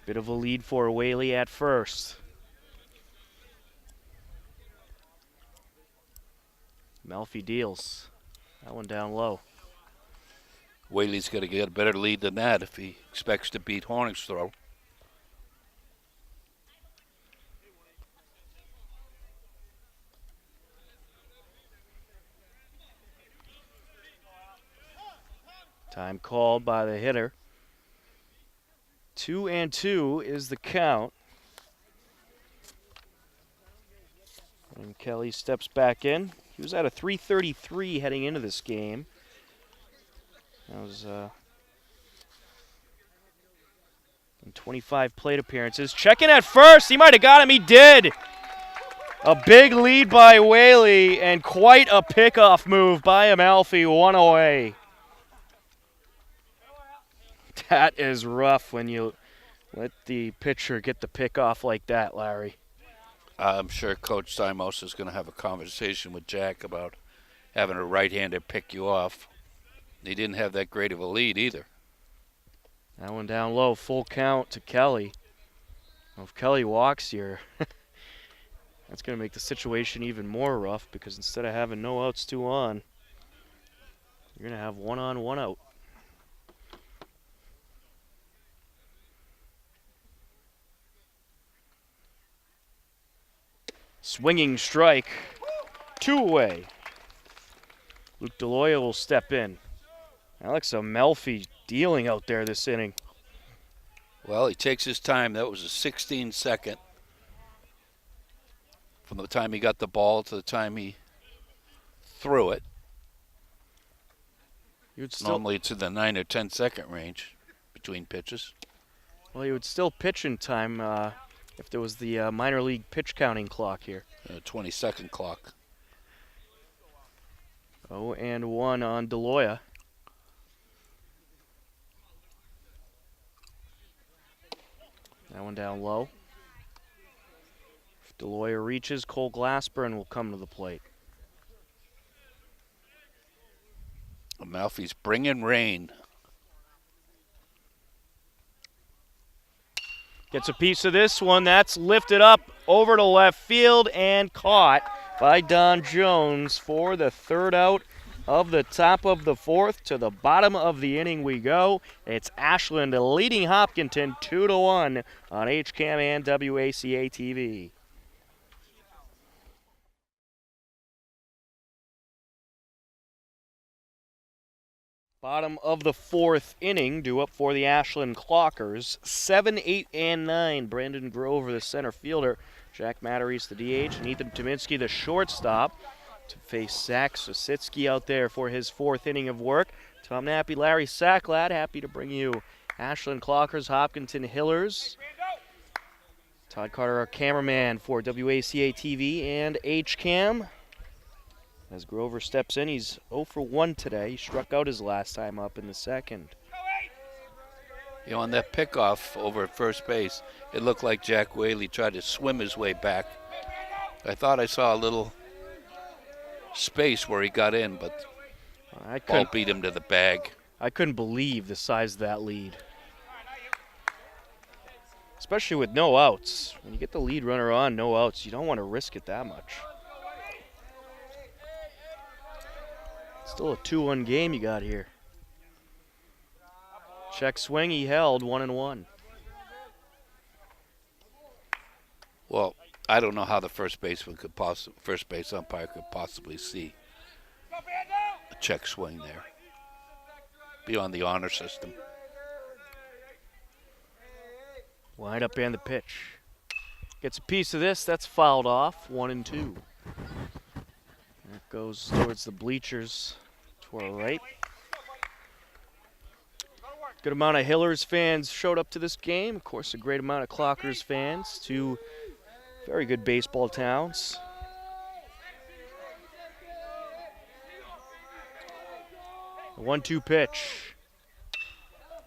Bit of a lead for Whaley at first. Melfi deals. That one down low. Whaley's got to get a better lead than that if he expects to beat Horning's throw. Time called by the hitter. 2-2 is the count. And Kelly steps back in. He was at a .333 heading into this game. That was in 25 plate appearances. Checking at first. He might have got him. He did. A big lead by Whaley and quite a pickoff move by Amalfi. One away. That is rough when you let the pitcher get the pickoff like that, Larry. I'm sure Coach Simos is going to have a conversation with Jack about having a right-hander pick you off. He didn't have that great of a lead either. That one down low, full count to Kelly. Well, if Kelly walks here, that's going to make the situation even more rough because instead of having no outs, 2 on, you're going to have 1 on, 1 out. Swinging strike, 2 away. Luke DeLoya will step in. Alex Amelfi dealing out there this inning. Well, he takes his time. That was a 16-second from the time he got the ball to the time he threw it. Normally it's in the 9 or 10-second range between pitches. Well, he would still pitch in time if there was the minor league pitch counting clock here. 20-second clock. 0-1 on DeLoya. That one down low. If DeLoya reaches, Cole Glassburn will come to the plate. Amalfi's bringing rain. Gets a piece of this one. That's lifted up over to left field and caught by Don Jones for the 3rd out of the top of the 4th. To the bottom of the inning we go. It's Ashland leading Hopkinton 2-1 on HCAM and WACA-TV. Bottom of the 4th inning, due up for the Ashland Clockers. 7, 8, and 9. Brandon Grover, the center fielder. Jack Matarese, the DH, and Ethan Tominski, the shortstop, to face Zach Sositsky out there for his 4th inning of work. Tom Nappy, Larry Sacklad, happy to bring you Ashland Clockers, Hopkinton Hillers. Todd Carter, our cameraman for WACA-TV and HCAM. As Grover steps in, he's 0 for 1 today. He struck out his last time up in the 2nd. You know, on that pickoff over at first base, it looked like Jack Whaley tried to swim his way back. I thought I saw a little space where he got in, but ball beat him to the bag. I couldn't believe the size of that lead. Especially with no outs. When you get the lead runner on, no outs, you don't want to risk it that much. Still a 2-1 game you got here. Check swing, he held 1-1. Well, I don't know how the first base umpire could possibly see a check swing there. Beyond the honor system. Wind up and the pitch. Gets a piece of this. That's fouled off. 1-2. That goes towards the bleachers to our right. Good amount of Hillers fans showed up to this game. Of course, a great amount of Clockers fans. Two very good baseball towns. The 1-2 pitch.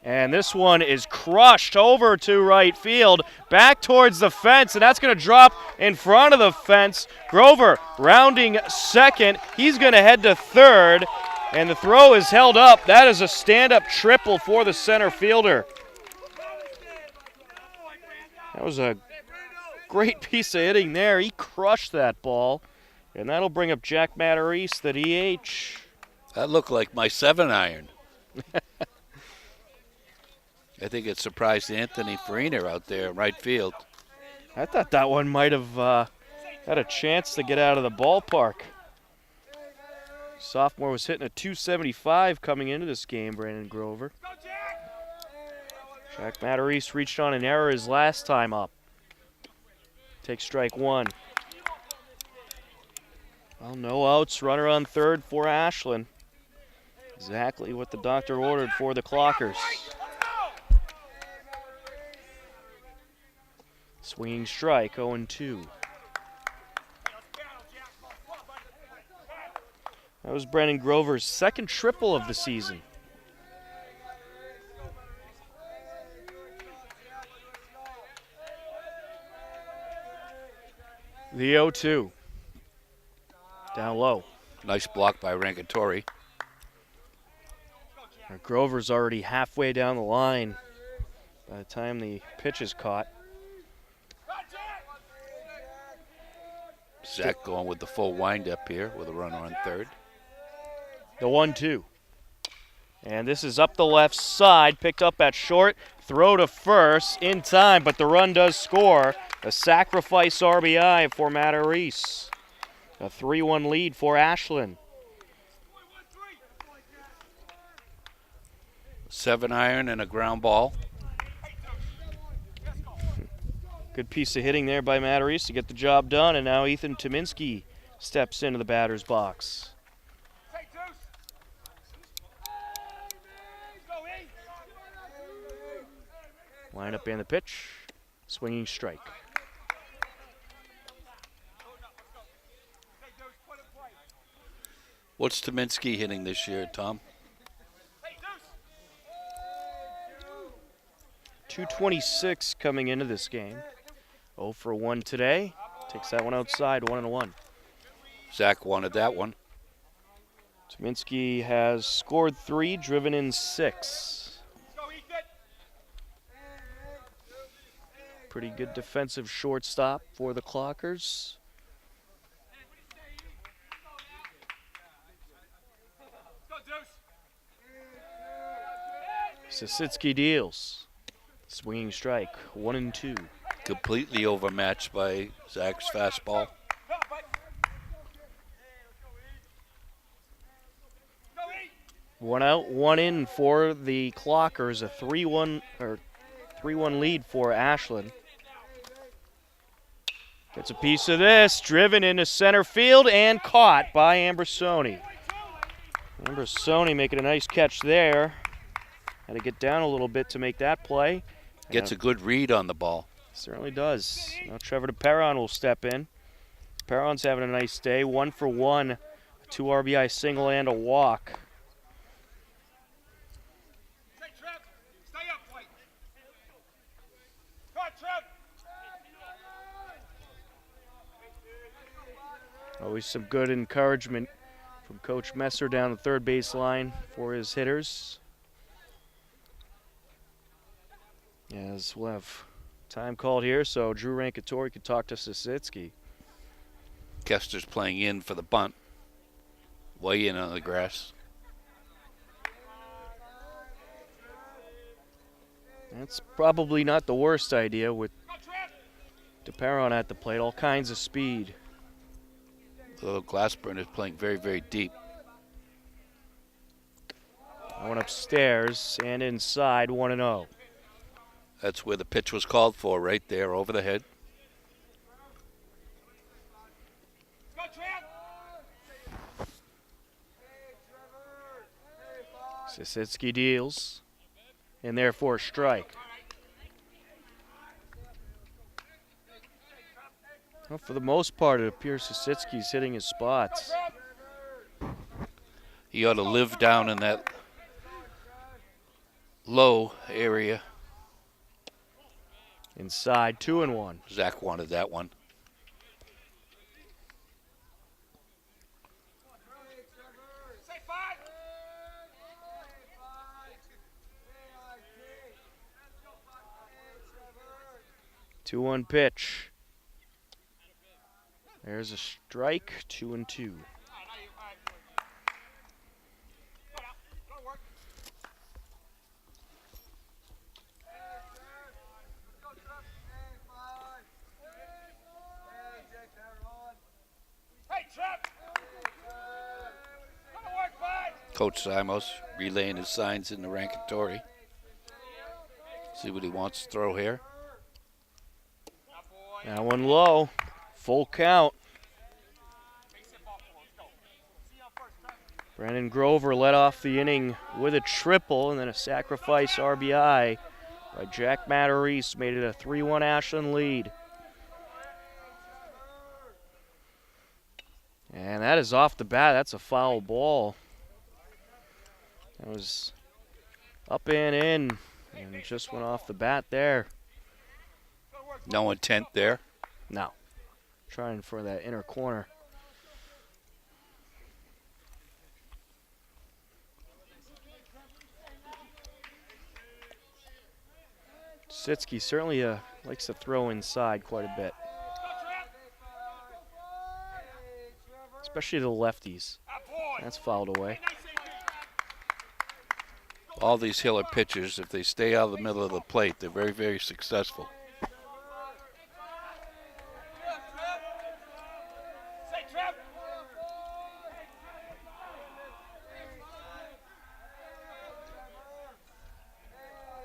And this one is crushed over to right field, back towards the fence, and that's going to drop in front of the fence. Grover rounding second. He's going to head to third, and the throw is held up. That is a stand-up triple for the center fielder. That was a great piece of hitting there. He crushed that ball, and that'll bring up Jack Matarese, the DH. That looked like my 7-iron. I think it surprised Anthony Farina out there in right field. I thought that one might have had a chance to get out of the ballpark. Sophomore was hitting a .275 coming into this game, Brandon Grover. Jack Matarese reached on an error his last time up. Takes strike one. Well, no outs, runner on third for Ashland. Exactly what the doctor ordered for the Clockers. Swinging strike, 0-2. That was Brandon Grover's second triple of the season. The 0-2. Down low. Nice block by Rangatori. Grover's already halfway down the line by the time the pitch is caught. Zach going with the full windup here with a runner on third. The 1-2. And this is up the left side, picked up at short, throw to first in time, but the run does score. A sacrifice RBI for Matarese. A 3-1 lead for Ashland. 7-iron and a ground ball. Good piece of hitting there by Matarese to get the job done, and now Ethan Tominski steps into the batter's box. Line up and the pitch. Swinging strike. What's Tominski hitting this year, Tom? .226 coming into this game. 0 for 1 today. Takes that one outside, 1-1. Zach wanted that one. Tominski has scored 3, driven in 6. Pretty good defensive shortstop for the Clockers. Sasitsky deals. Swinging strike, 1-2. Completely overmatched by Zach's fastball. One out, one in for the Clockers. A 3-1 lead for Ashland. Gets a piece of this, driven into center field and caught by Ambrosoni. Ambrosoni making a nice catch there. Had to get down a little bit to make that play. Gets a good read on the ball. Certainly does. Now Trevor DePerron will step in. DePerron's having a nice day. 1 for 1, a 2 RBI single and a walk. Always some good encouragement from Coach Messer down the third base line for his hitters. As we'll have time called here, so Drew Rankatori could talk to Sasitsky. Kester's playing in for the bunt. Way in on the grass. That's probably not the worst idea with DePerron at the plate. All kinds of speed. The Glassburn is playing very, very deep. One upstairs and inside, 1-0. That's where the pitch was called for, right there over the head. Sisitsky deals, and therefore strike. Well, for the most part, it appears Sisitsky's hitting his spots. He ought to live down in that low area. Inside, 2-1. Zach wanted that one. Two-one pitch. There's a strike, 2-2. Coach Simos relaying his signs in the rankatory. See what he wants to throw here. That one low. Full count. Brandon Grover led off the inning with a triple and then a sacrifice RBI by Jack Matarese. Made it a 3-1 Ashland lead. And that is off the bat. That's a foul ball. That was up and in, and it just went off the bat there. No intent there. No. Trying for that inner corner. Sitsky certainly likes to throw inside quite a bit. Especially to the lefties. That's fouled away. All these Hiller pitchers, if they stay out of the middle of the plate, they're very, very successful.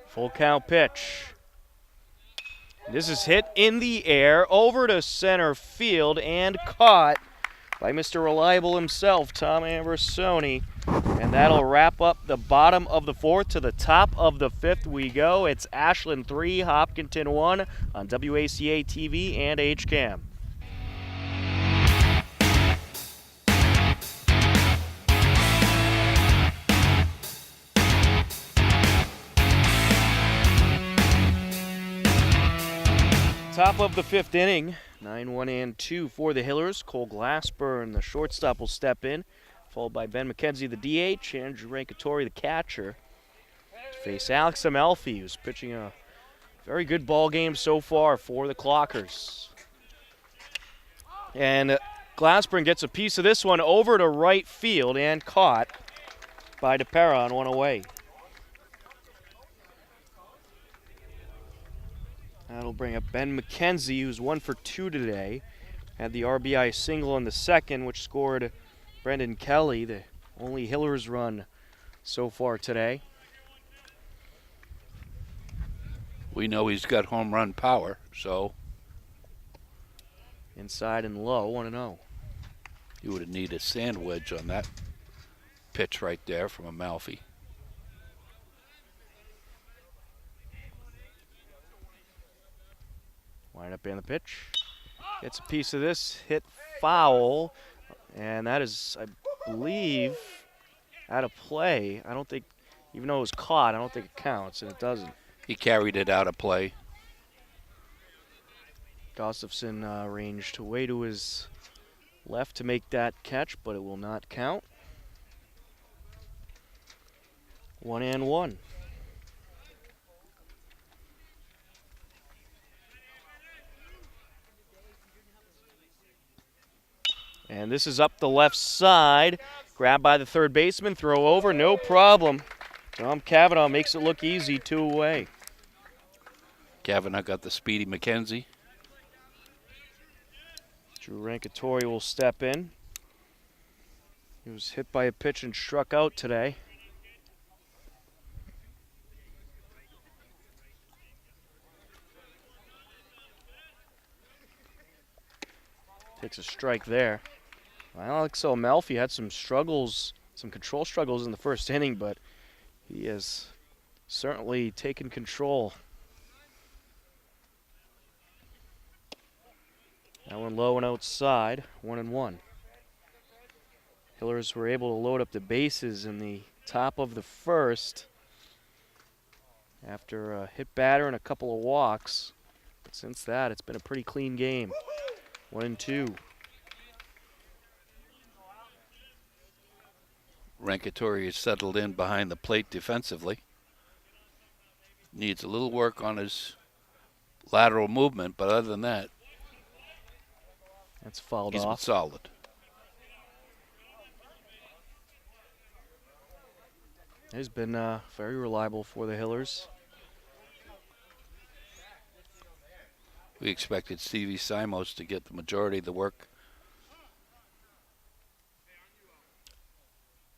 Full count pitch. This is hit in the air over to center field and caught by Mr. Reliable himself, Tom Ambrosoni. And that'll wrap up the bottom of the fourth. To the top of the fifth we go. It's Ashland 3, Hopkinton 1 on WACA-TV and HCAM. Top of the fifth inning, 9-1 and 2 for the Hillers. Cole Glassburn, the shortstop, will step in, followed by Ben McKenzie, the DH, and Drew Rankatori, the catcher, to face Alex Amelfi, who's pitching a very good ball game so far for the Clockers. And Glassburn gets a piece of this one over to right field and caught by DePera on one away. That'll bring up Ben McKenzie, who's 1 for 2 today. Had the RBI single in the second, which scored Brendan Kelly, the only Hillers run so far today. We know he's got home run power, so. Inside and low, 1-0. You would need a sand wedge on that pitch right there from Amalfi. Wind up in the pitch. Gets a piece of this, hit foul, and that is, I believe, out of play. I don't think, even though it was caught, I don't think it counts, and it doesn't. He carried it out of play. Gustafson ranged way to his left to make that catch, but it will not count. 1-1. And this is up the left side. Grabbed by the third baseman. Throw over. No problem. Tom Cavanaugh makes it look easy. 2 away. Cavanaugh got the speedy McKenzie. Drew Rankatori will step in. He was hit by a pitch and struck out today. Takes a strike there. Well, Alex Amelfi had some struggles, some control struggles in the first inning, but He has certainly taken control. That one low and outside, 1-1. Hillers were able to load up the bases in the top of the first after a hit batter and a couple of walks. But since that, it's been a pretty clean game. 1-2. Rankatori is settled in behind the plate defensively. Needs a little work on his lateral movement, but other than that, that's fouled he's off. been solid. He's been very reliable for the Hillers. We expected Stevie Simos to get the majority of the work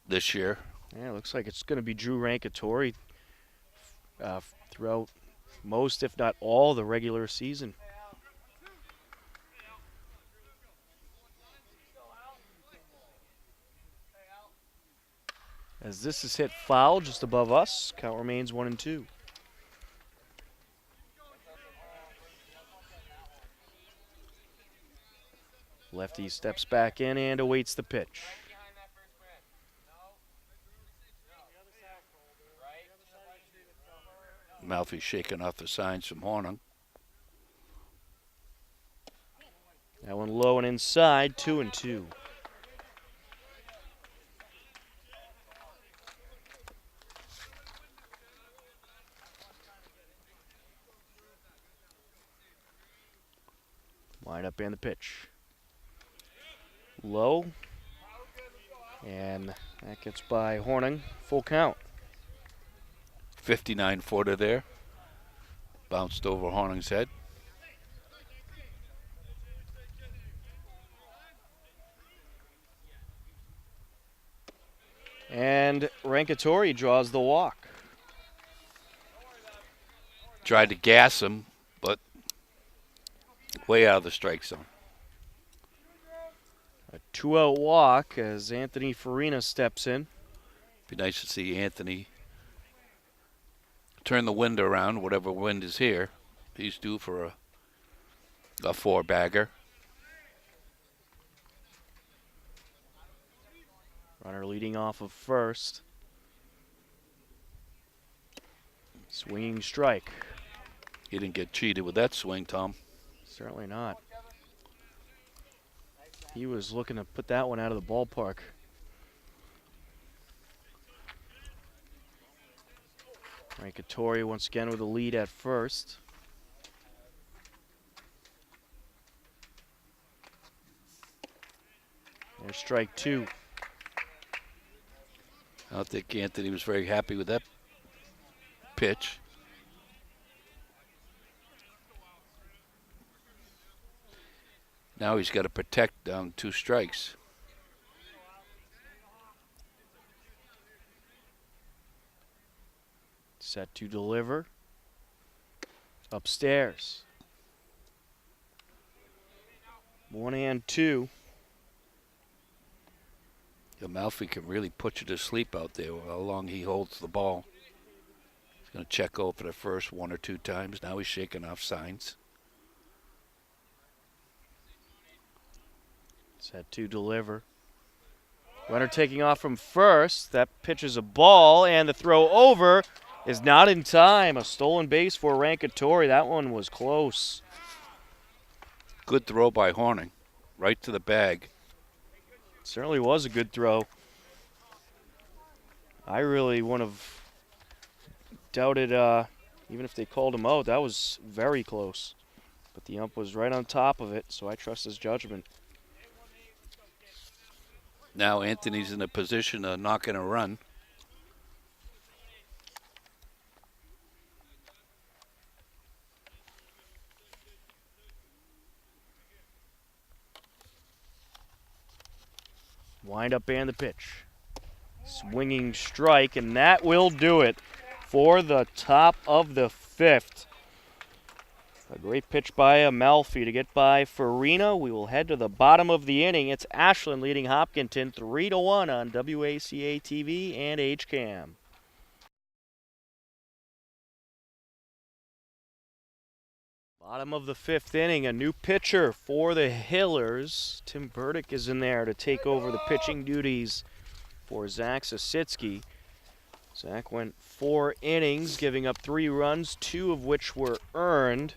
this year. Yeah, it looks like it's going to be Drew Rankatori throughout most, if not all, the regular season. As this is hit foul just above us, count remains 1-2. Lefty steps back in and awaits the pitch. Malfi shaking off the signs from Hornung. That one low and inside, 2-2. Wind up and the pitch. Low. And that gets by Hornung. Full count. 59-footer there. Bounced over Hornung's head. And Rankatori draws the walk. Tried to gas him, but way out of the strike zone. A 2-out walk as Anthony Farina steps in. Be nice to see Anthony turn the wind around, whatever wind is here. He's due for a four-bagger. Runner leading off of first. Swinging strike. He didn't get cheated with that swing, Tom. Certainly not. He was looking to put that one out of the ballpark. Rankatori once again with a lead at first. There's strike two. I don't think Anthony was very happy with that pitch. Now he's got to protect down 2 strikes. Set to deliver. Upstairs. 1-2. Malfi can really put you to sleep out there how long he holds the ball. He's going to check over the first 1 or 2 times. Now he's shaking off signs. Set to deliver. Runner taking off from first. That pitch is a ball, and the throw over is not in time. A stolen base for Rankatori. That one was close. Good throw by Hornung. Right to the bag. Certainly was a good throw. I really wouldn't have doubted, even if they called him out, that was very close. But the ump was right on top of it, so I trust his judgment. Now Anthony's in a position of knocking a run. Wind up and the pitch. Swinging strike, and that will do it for the top of the 5th. A great pitch by Amalfi to get by Farina. We will head to the bottom of the inning. It's Ashland leading Hopkinton 3-1 on WACA-TV and HCAM. Bottom of the 5th inning, a new pitcher for the Hillers. Tim Burdick is in there to take over the pitching duties for Zach Sasitsky. Zach went 4 innings, giving up 3 runs, 2 of which were earned.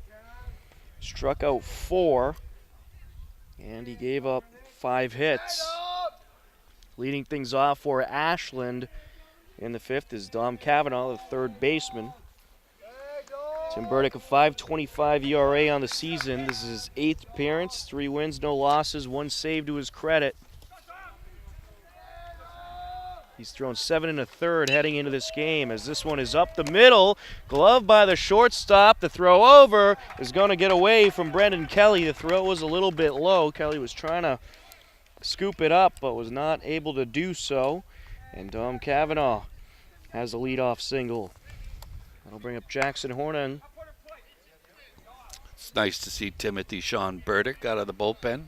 Struck out 4, and he gave up 5 hits. Leading things off for Ashland in the 5th is Dom Cavanaugh, the 3rd baseman. Tim Burdick, a 5.25 ERA on the season. This is his 8th appearance, 3 wins, no losses, 1 save to his credit. He's thrown 7 1/3 heading into this game as this one is up the middle. Glove by the shortstop. The throw over is going to get away from Brendan Kelly. The throw was a little bit low. Kelly was trying to scoop it up but was not able to do so. And Dom Cavanaugh has a leadoff single. That'll bring up Jackson Hornan. It's nice to see Timothy Sean Burdick out of the bullpen.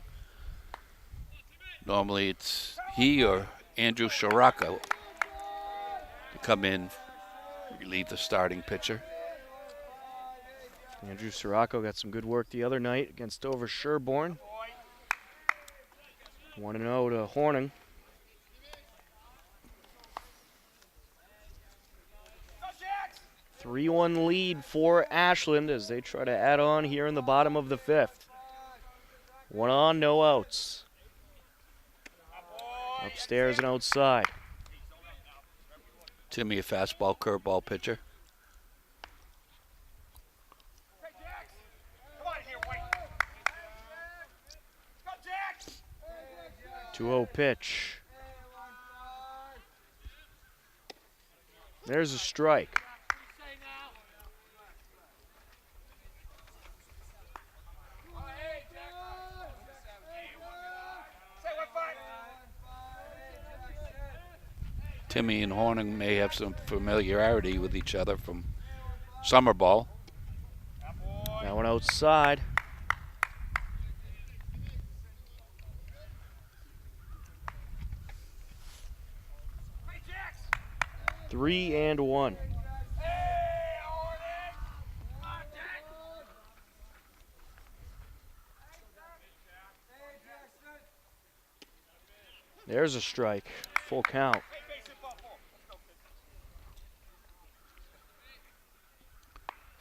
Normally it's he or Andrew Sciarrocca to come in, relieve the starting pitcher. Andrew Sciarrocca got some good work the other night against Dover Sherborne. 1-0 to Horning. Go 3-1 lead for Ashland as they try to add on here in the bottom of the 5th. 1 on, no outs. Upstairs and outside. Timmy, a fastball, curveball pitcher. 2-0 pitch. There's a strike. Timmy and Horning may have some familiarity with each other from summer ball. That one outside. Three and 1. There's a strike. Full count.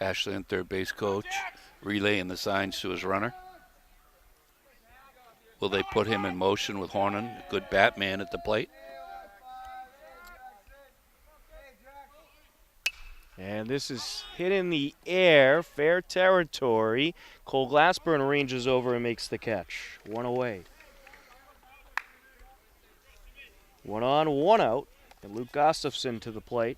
Ashland, third base coach, relaying the signs to his runner. Will they put him in motion with Hornan, a good Batman at the plate? And this is hit in the air, fair territory. Cole Glassburn ranges over and makes the catch. 1 away. 1 on, 1 out, and Luke Gustafson to the plate.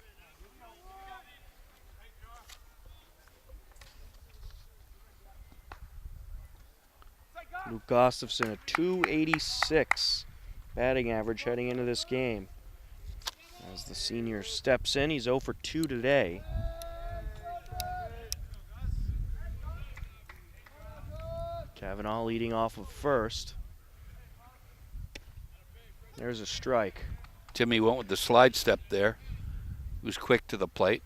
Luke Gustafson, a .286 batting average heading into this game. As the senior steps in, he's 0 for 2 today. Cavanaugh leading off of first. There's a strike. Timmy went with the slide step there. He was quick to the plate.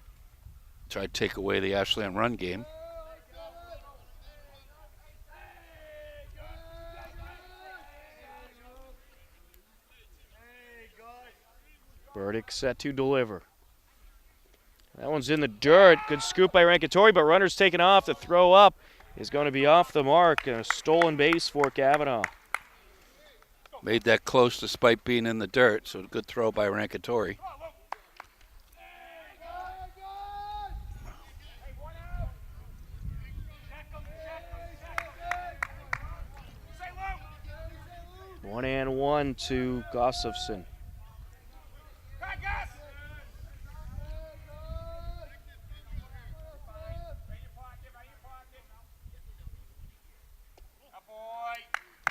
Tried to take away the Ashland run game. Burdick set to deliver. That one's in the dirt. Good scoop by Rankatori, but runner's taken off. The throw up is going to be off the mark. And a stolen base for Cavanaugh. Made that close despite being in the dirt, so a good throw by Rankatori. One and 1 to Gustafson.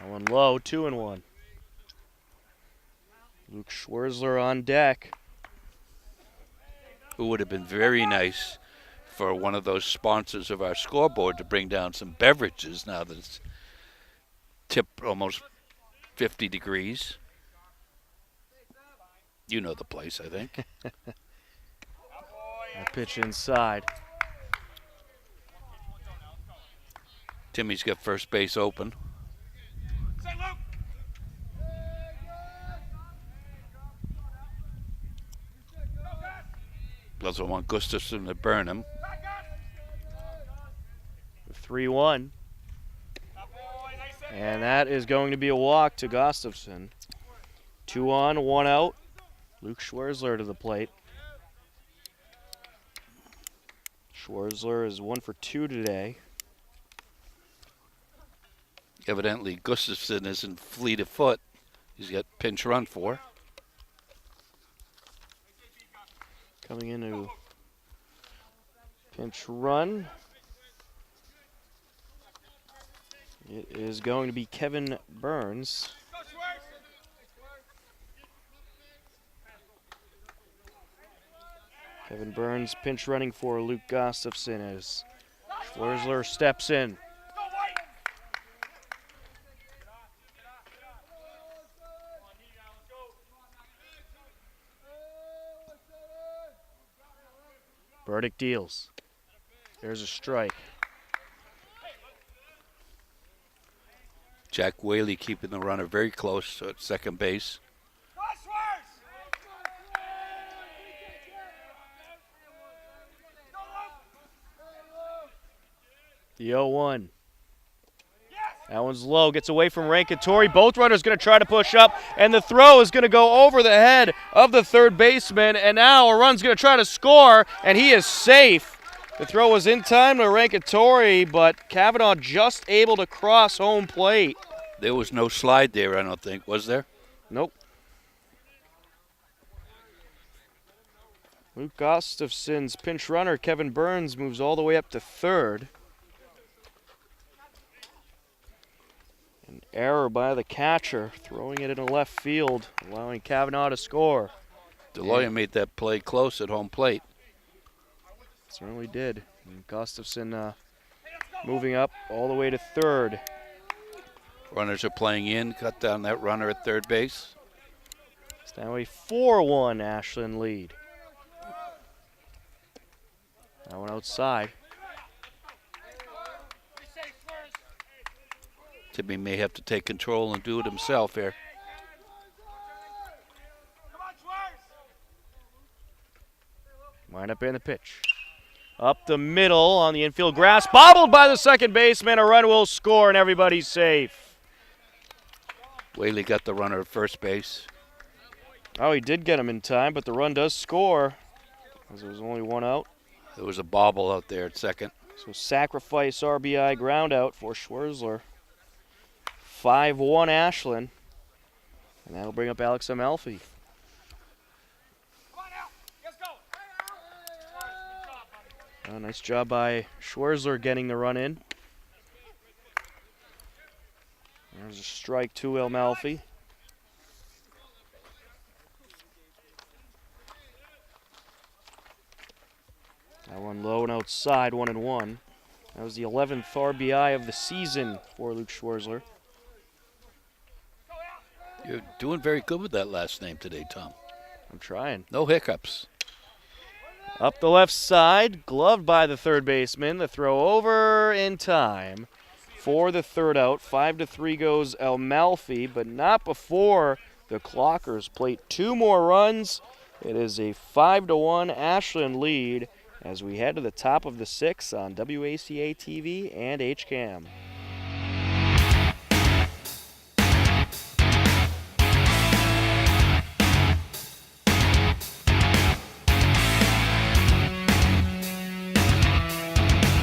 That one low, 2 and 1. Luke Schwerzler on deck. It would have been very nice for one of those sponsors of our scoreboard to bring down some beverages now that it's tipped almost 50 degrees. You know the place, I think. A pitch inside. Timmy's got first base open. Doesn't want Gustafson to burn him. 3-1. And that is going to be a walk to Gustafson. 2 on, 1 out. Luke Schwerzler to the plate. Schwerzler is 1 for 2 today. Evidently, Gustafson isn't fleet of foot. He's got pinch run for. Coming into pinch run. It is going to be Kevin Burns. Kevin Burns pinch running for Luke Gustafson as Schwerzler steps in. Burdick deals. There's a strike. Jack Whaley keeping the runner very close at second base. The 0-1. That one's low, gets away from Rankatori. Both runners going to try to push up, and the throw is going to go over the head of the third baseman, and now a run's going to try to score, and he is safe. The throw was in time to Rankatori, but Kavanaugh just able to cross home plate. There was no slide there, I don't think, was there? Nope. Luke Gustafson's pinch runner, Kevin Burns, moves all the way up to third. An error by the catcher, throwing it in left field, allowing Kavanaugh to score. DeLoya made that play close at home plate. Certainly did. And Gustafson moving up all the way to third. Runners are playing in, cut down that runner at third base. It's now a 4-1 Ashland lead. That one outside. Timmy may have to take control and do it himself here. Wind up in the pitch. Up the middle on the infield grass. Bobbled by the second baseman. A run will score and everybody's safe. Whaley got the runner at first base. Oh, he did get him in time, but the run does score as there was only 1 out. There was a bobble out there at second. So sacrifice RBI ground out for Schwerzler. 5-1 Ashland. And that'll bring up Alex Amalfi. Nice job by Schwerzler getting the run in. There's a strike to Amalfi. That one low and outside, 1-1. That was the 11th RBI of the season for Luke Schwerzler. You're doing very good with that last name today, Tom. I'm trying. No hiccups. Up the left side, gloved by the third baseman. The throw over in time for the third out. 5-3 goes Amalfi, but not before the Clockers plate 2 more runs. It is a 5-1 Ashland lead as we head to the top of the 6th on WACA-TV and HCAM.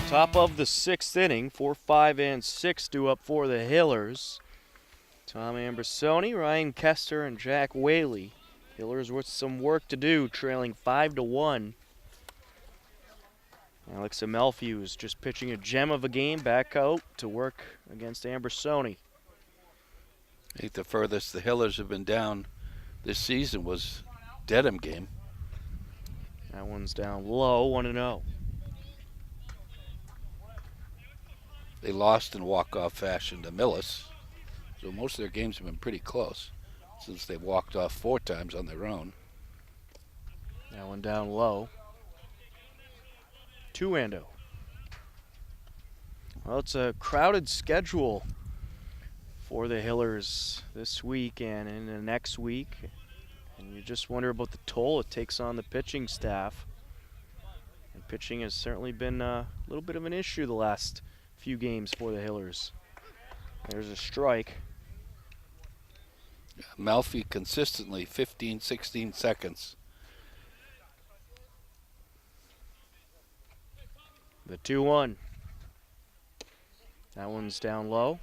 Top of the 6th inning, 4, 5, and 6 due up for the Hillers. Tom Ambrosoni, Ryan Kester, and Jack Whaley. Hillers with some work to do, trailing 5-1. Alex Amalfi is just pitching a gem of a game back out to work against Ambrosoni. I think the furthest the Hillers have been down this season was Dedham game. That one's down low, 1-0. They lost in walk-off fashion to Millis, so most of their games have been pretty close since they walked off 4 times on their own. That one down low. 2-0. Well, it's a crowded schedule for the Hillers this week and in the next week. And you just wonder about the toll it takes on the pitching staff. And pitching has certainly been a little bit of an issue the last few games for the Hillers. There's a strike. Malfi consistently 15, 16 seconds. The 2-1. That one's down low.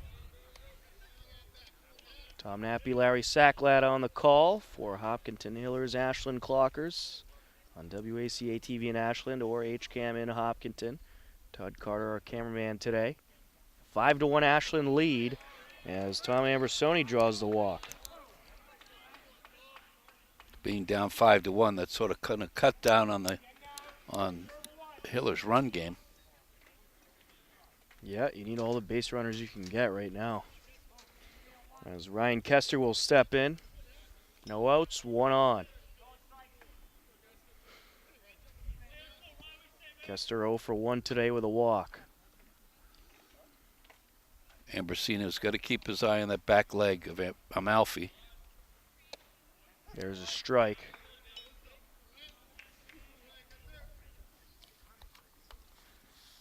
Tom Nappy, Larry Sacklad on the call for Hopkinton Hillers, Ashland Clockers on WACA-TV in Ashland or HCAM in Hopkinton. Todd Carter, our cameraman today. 5-1 Ashland lead as Tom Ambersoni draws the walk. Being down 5-1, that sort of cut down on Hiller's run game. Yeah, you need all the base runners you can get right now. As Ryan Kester will step in. No outs, 1 on. Kester 0 for 1 today with a walk. Ambrosino's got to keep his eye on that back leg of Amalfi. There's a strike.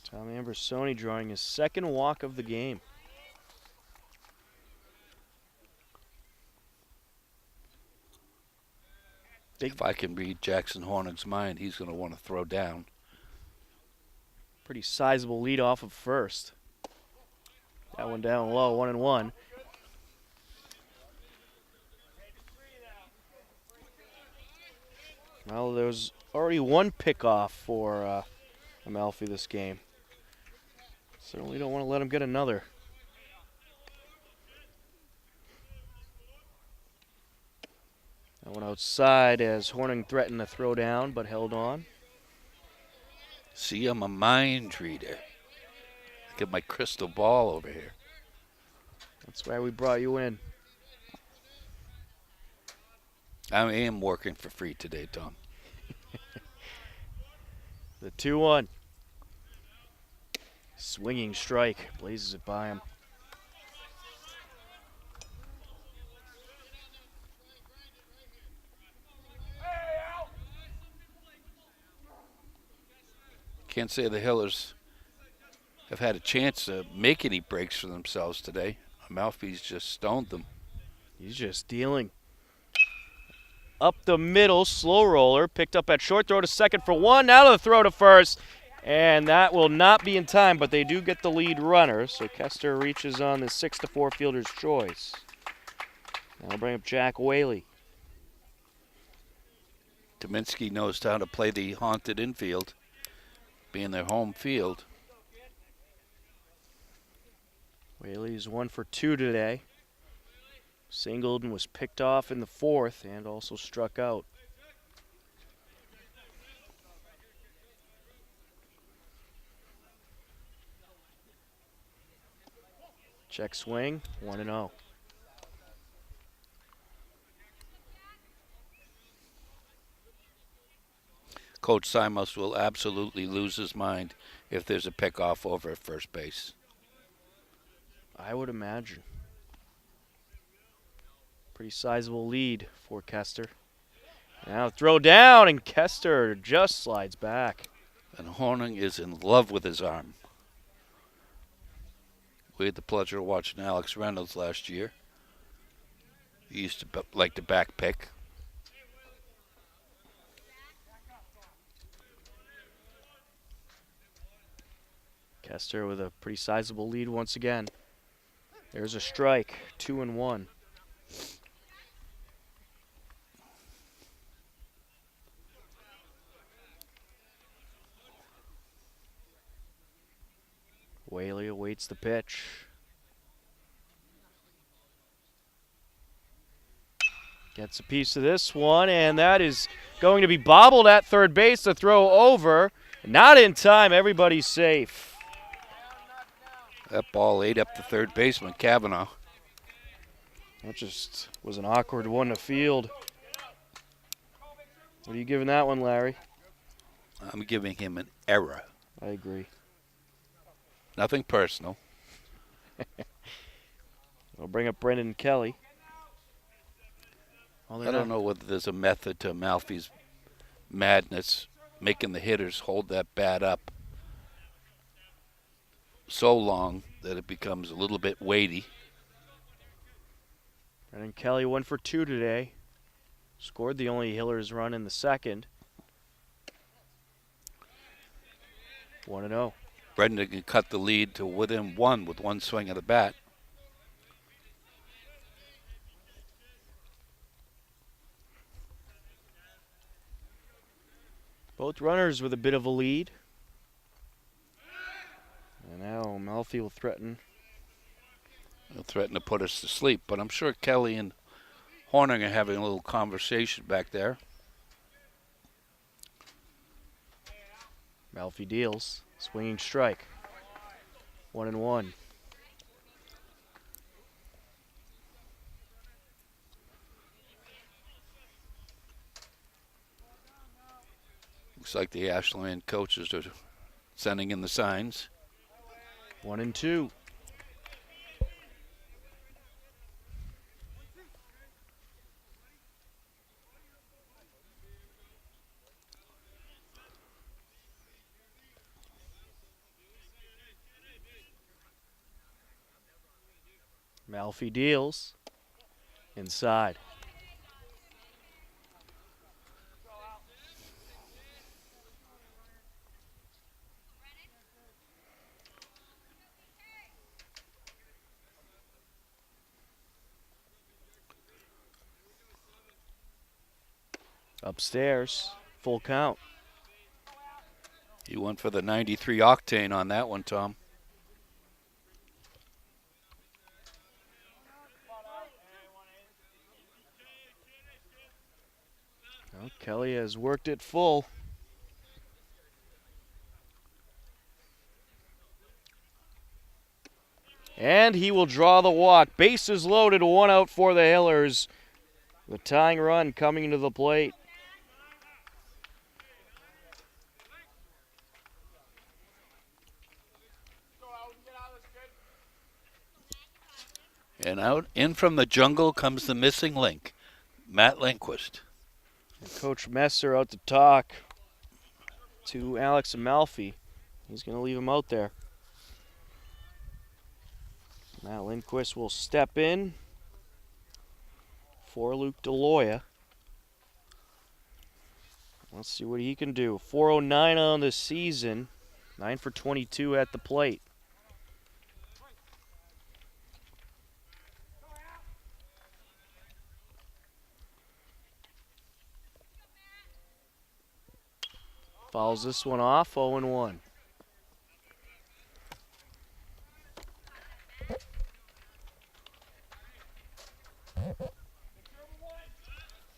Tom Ambersoni drawing his second walk of the game. If I can read Jackson Hornung's mind, he's going to want to throw down. Pretty sizable lead off of first. That one down low, 1-1. Well, there's already one pickoff for Amalfi this game. Certainly don't want to let him get another. That one outside as Hornung threatened to throw down, but held on. See, I'm a mind reader. I get my crystal ball over here. That's why we brought you in. I am working for free today, Tom. The 2-1. Swinging strike. Blazes it by him. Can't say the Hillers have had a chance to make any breaks for themselves today. Amalfi's just stoned them. He's just dealing. Up the middle, slow roller, picked up at short, throw to second for 1, now to the throw to first, and that will not be in time, but they do get the lead runner, so Kester reaches on the 6-4 fielder's choice. That'll bring up Jack Whaley. Dominski knows how to play the haunted infield, being their home field. Whaley's 1 for 2 today. Singled and was picked off in the 4th and also struck out. Check swing, 1-0. Coach Simos will absolutely lose his mind if there's a pickoff over at first base. I would imagine. Pretty sizable lead for Kester. Now throw down, and Kester just slides back. And Hornung is in love with his arm. We had the pleasure of watching Alex Reynolds last year. He used to like to back pick. Kester with a pretty sizable lead once again. There's a strike, 2-1. Whaley awaits the pitch. Gets a piece of this one, and that is going to be bobbled at third base. The throw over. Not in time. Everybody's safe. That ball ate up the third baseman, Kavanaugh. That just was an awkward one to field. What are you giving that one, Larry? I'm giving him an error. I agree. Nothing personal. We'll bring up Brendan Kelly. I don't know whether there's a method to Malfi's madness, making the hitters hold that bat up so long that it becomes a little bit weighty. Brendan Kelly 1 for 2 today. Scored the only Hillers run in the second. 1-0. Brendan can cut the lead to within 1 with one swing of the bat. Both runners with a bit of a lead. And now Malfi will threaten. He'll threaten to put us to sleep, but I'm sure Kelly and Horning are having a little conversation back there. Malfi deals. Swinging strike. 1-1. Looks like the Ashland coaches are sending in the signs. 1-2. Malfi deals. Inside. Upstairs. Full count. He went for the 93 octane on that one, Tom. Well, Kelly has worked it full. And he will draw the walk. Bases loaded, 1 out for the Hillers. The tying run coming to the plate. And out in from the jungle comes the missing link, Matt Lindquist. Coach Messer out to talk to Alex Amalfi. He's going to leave him out there. Matt Lindquist will step in for Luke DeLoya. Let's see what he can do. 409 on the season. 9 for 22 at the plate. Fouls this one off, 0-1.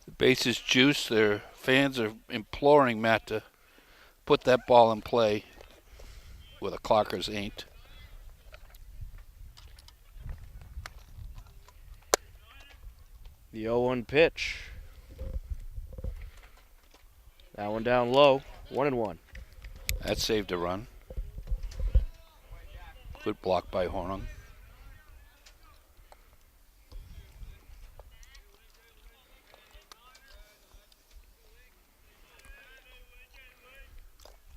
The bases juice. Their fans are imploring Matt to put that ball in play where the Clockers ain't. The 0-1 pitch. That one down low. 1-1. That saved a run. Good block by Hornung.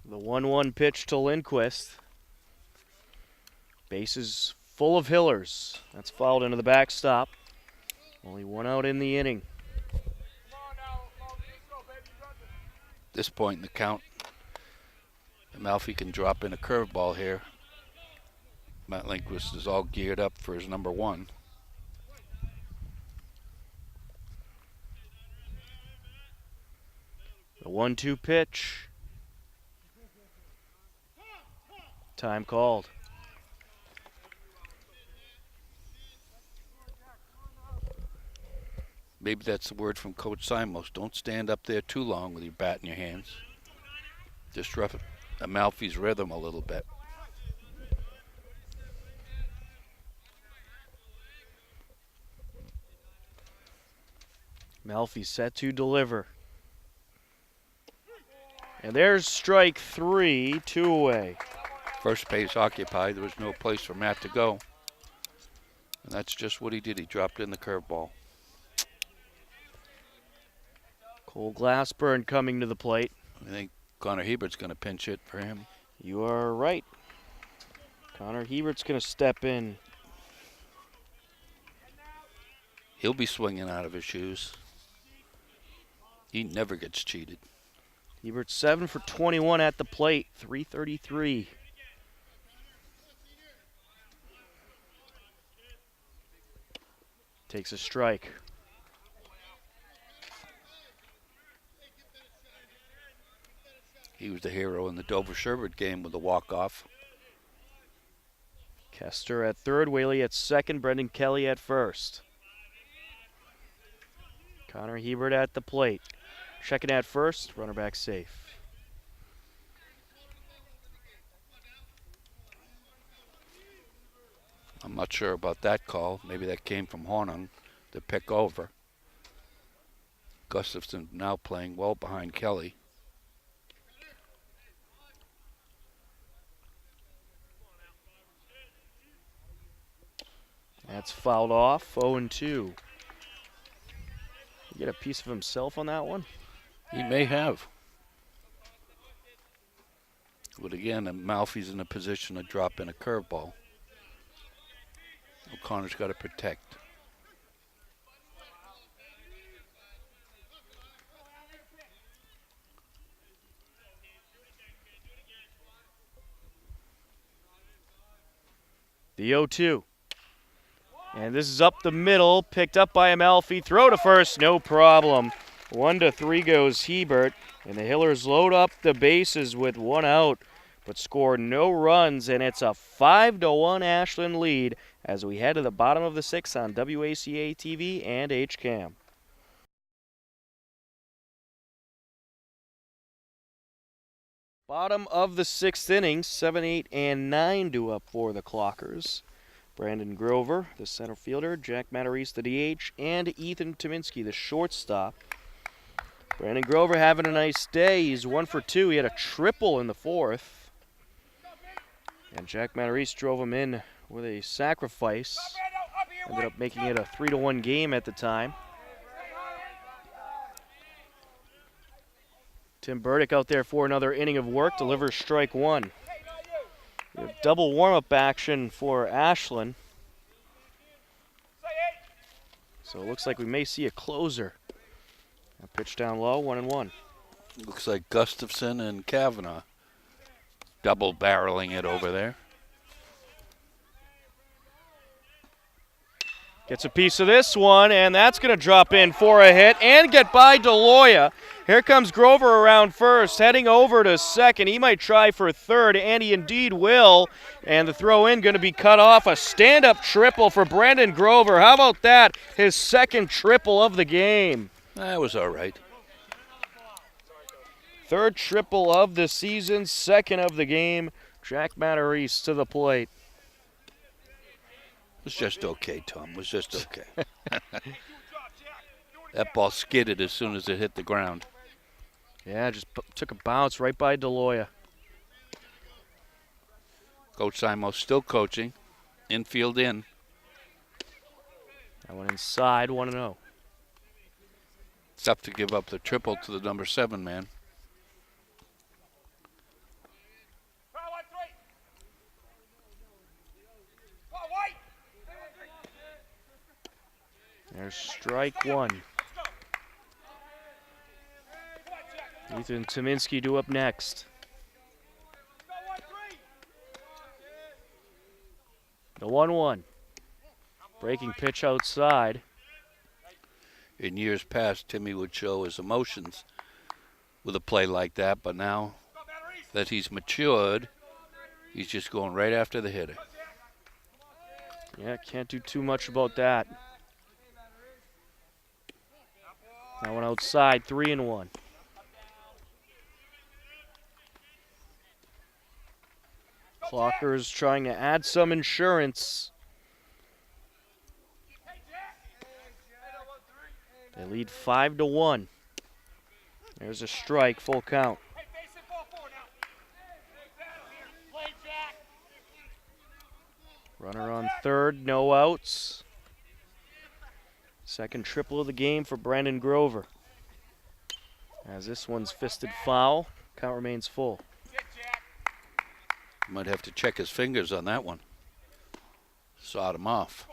The 1-1 pitch to Lindquist. Bases full of Hillers. That's fouled into the backstop. Only 1 out in the inning. At this point in the count, Amalfi can drop in a curveball here. Matt Lindquist is all geared up for his number 1. The 1-2 pitch. Time called. Maybe that's the word from Coach Simos. Don't stand up there too long with your bat in your hands. Disrupt Amalfi's rhythm a little bit. Malfi set to deliver. And there's strike 3, 2 away. First base occupied. There was no place for Matt to go. And that's just what he did. He dropped in the curveball. Cole Glassburn coming to the plate. I think Connor Hebert's going to pinch hit for him. You are right. Connor Hebert's going to step in. He'll be swinging out of his shoes. He never gets cheated. Hebert 7 for 21 at the plate, 333. Takes a strike. He was the hero in the Dover-Sherwood game with the walk-off. Kester at third, Whaley at second, Brendan Kelly at first. Connor Hebert at the plate. Checking at first, runner back safe. I'm not sure about that call. Maybe that came from Hornung to pick over. Gustafson now playing well behind Kelly. That's fouled off, 0-2. Get a piece of himself on that one? He may have. But again, Malfi's in a position to drop in a curveball. O'Connor's got to protect. The 0-2. And this is up the middle, picked up by Amalfi. Throw to first, no problem. 1-3 goes Hebert, and the Hillers load up the bases with one out, but score no runs, and it's a 5-1 Ashland lead as we head to the bottom of the sixth on WACA-TV and HCAM. Bottom of the sixth inning, 7, 8, and 9 due up for the Clockers. Brandon Grover, the center fielder, Jack Matarese, the DH, and Ethan Tominski, the shortstop. Brandon Grover having a nice day. He's 1 for 2. He had a triple in the fourth. And Jack Matarese drove him in with a sacrifice. Ended up making it a 3-1 game at the time. Tim Burdick out there for another inning of work, delivers strike one. We have double warm-up action for Ashland. So it looks like we may see a closer. A pitch down low, 1-1. Looks like Gustafson and Kavanaugh double barreling it over there. Gets a piece of this one, and that's going to drop in for a hit and get by DeLoya. Here comes Grover around first, heading over to second. He might try for third, and he indeed will. And the throw in going to be cut off. A stand-up triple for Brandon Grover. How about that? His second triple of the game. That was all right. Third triple of the season, second of the game. Jack Matarese to the plate. It was just okay, Tom. It was just okay. That ball skidded as soon as it hit the ground. Yeah, just took a bounce right by DeLoya. Coach Simos still coaching. Infield in. That one inside, 1-0. It's tough to give up the triple to the number 7 man. There's strike one. Ethan Tominski due up next. The 1-1. Breaking pitch outside. In years past, Timmy would show his emotions with a play like that, but now that he's matured, he's just going right after the hitter. Yeah, can't do too much about that. That one outside, 3-1. Clockers trying to add some insurance. They lead 5-1. There's a strike, full count. Runner on third, no outs. Second triple of the game for Brandon Grover. As this one's fisted foul, count remains full. Might have to check his fingers on that one. Sawed him off.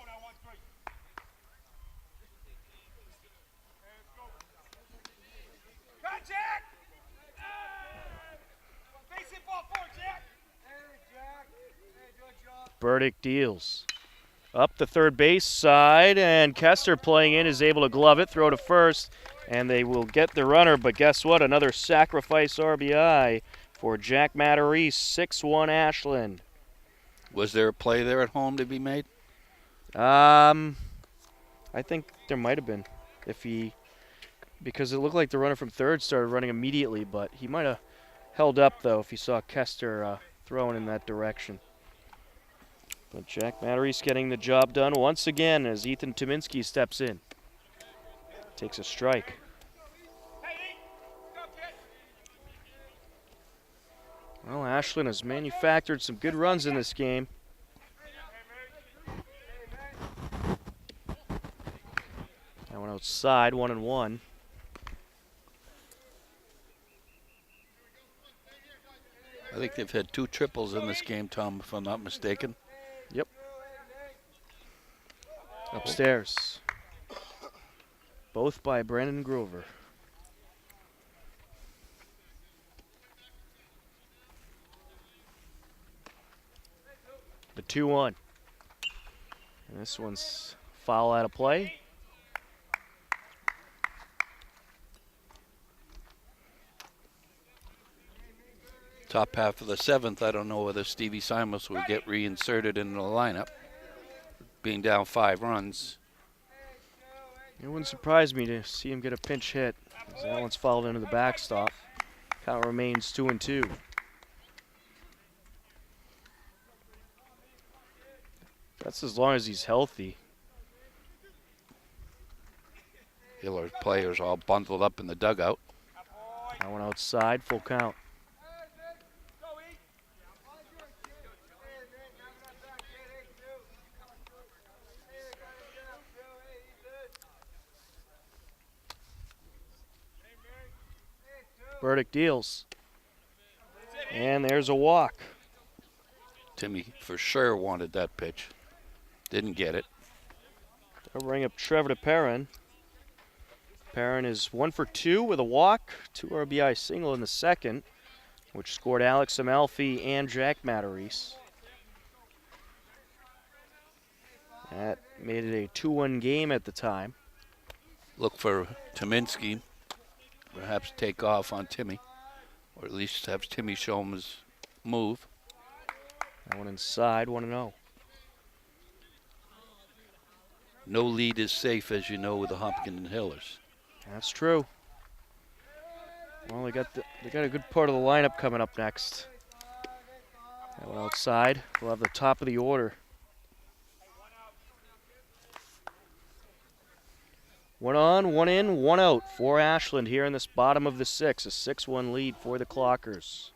Burdick deals. Up the third base side, and Kester playing in is able to glove it, throw to first, and they will get the runner, but guess what? Another sacrifice RBI for Jack Matarese, 6-1 Ashland. Was there a play there at home to be made? I think there might have been, because it looked like the runner from third started running immediately, but he might have held up, though, if he saw Kester throwing in that direction. But Jack Matarese getting the job done once again as Ethan Tominski steps in. Takes a strike. Well, Ashland has manufactured some good runs in this game. That one outside, 1-1. I think they've had 2 triples in this game, Tom, if I'm not mistaken. Yep. Upstairs. Both by Brandon Grover. The 2-1. And this one's foul out of play. Top half of the 7th, I don't know whether Stevie Simons will get reinserted in the lineup. Being down 5 runs. It wouldn't surprise me to see him get a pinch hit, as that one's fouled into the backstop. Count remains 2-2. That's as long as he's healthy. Hiller players all bundled up in the dugout. That one outside, full count. Burdick deals. And there's a walk. Timmy for sure wanted that pitch. Didn't get it. They'll bring up Trevor DePerrin. Perrin is 1 for 2 with a walk, 2 RBI single in the second, which scored Alex Amalfi and Jack Matarese. That made it a 2-1 game at the time. Look for Tominski. Perhaps take off on Timmy, or at least have Timmy show him his move. That one inside, 1-0. No lead is safe, as you know, with the Hopkinton Hillers. That's true. Well, they got a good part of the lineup coming up next. That one outside. We'll have the top of the order. 1 on, 1 in, 1 out for Ashland here in this bottom of the 6th. A 6-1 lead for the Clockers.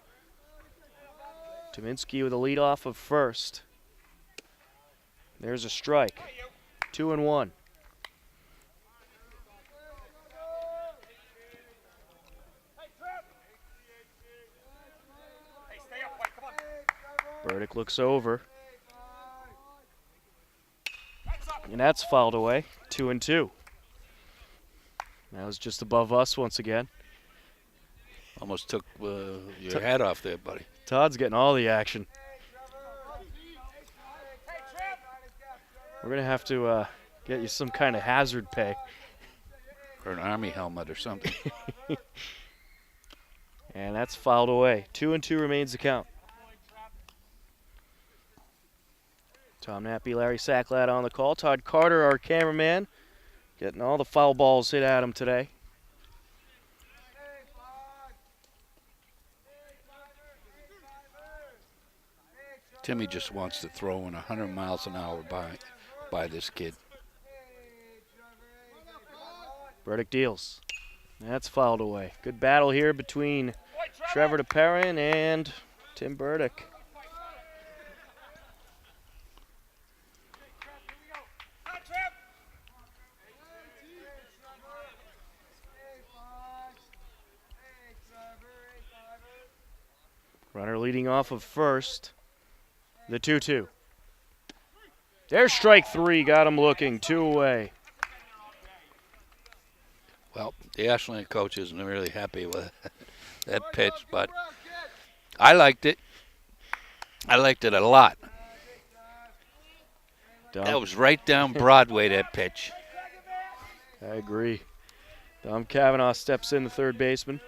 Tominski with a lead off of first. There's a strike. 2-1. Burdick looks over. And that's fouled away. 2-2. That was just above us once again. Almost took your hat off there, buddy. Todd's getting all the action. We're going to have to get you some kind of hazard pay. Or an Army helmet or something. And that's fouled away. 2-2 remains the count. Tom Nappy, Larry Sacklad on the call. Todd Carter, our cameraman, getting all the foul balls hit at him today. Timmy just wants to throw in 100 miles an hour by this kid. Burdick deals. That's fouled away. Good battle here between Trevor DePerrin and Tim Burdick. leading off of first. The 2-2. There's strike three. Got him looking. 2 away. Well, the Ashland coach isn't really happy with that pitch, but I liked it. I liked it a lot. That was right down Broadway, that pitch. I agree. Dom Cavanaugh steps in, the third baseman.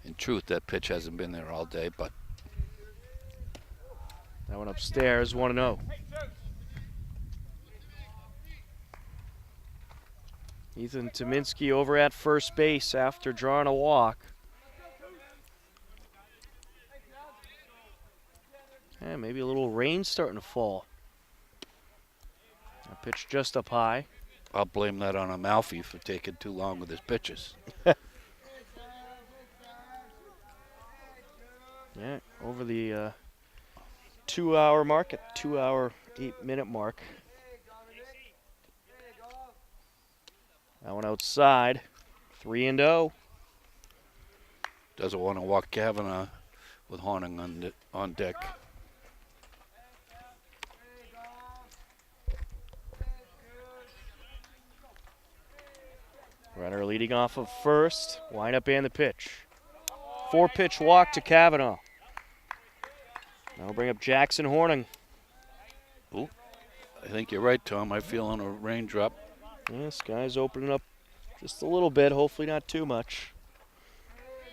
In truth, that pitch hasn't been there all day, but that one upstairs, 1-0. Ethan Tominski over at first base after drawing a walk. Yeah, maybe a little rain starting to fall. A pitch just up high. I'll blame that on Amalfi for taking too long with his pitches. Yeah, over the 2-hour mark, at 2-hour, 8-minute mark. That one outside, 3-0. Doesn't want to walk Cavanaugh with Horning on deck. Runner leading off of first, windup and the pitch. 4-pitch walk to Cavanaugh. That'll bring up Jackson Horning. Ooh, I think you're right, Tom. I feel on a raindrop. Yeah, sky's opening up just a little bit, hopefully not too much.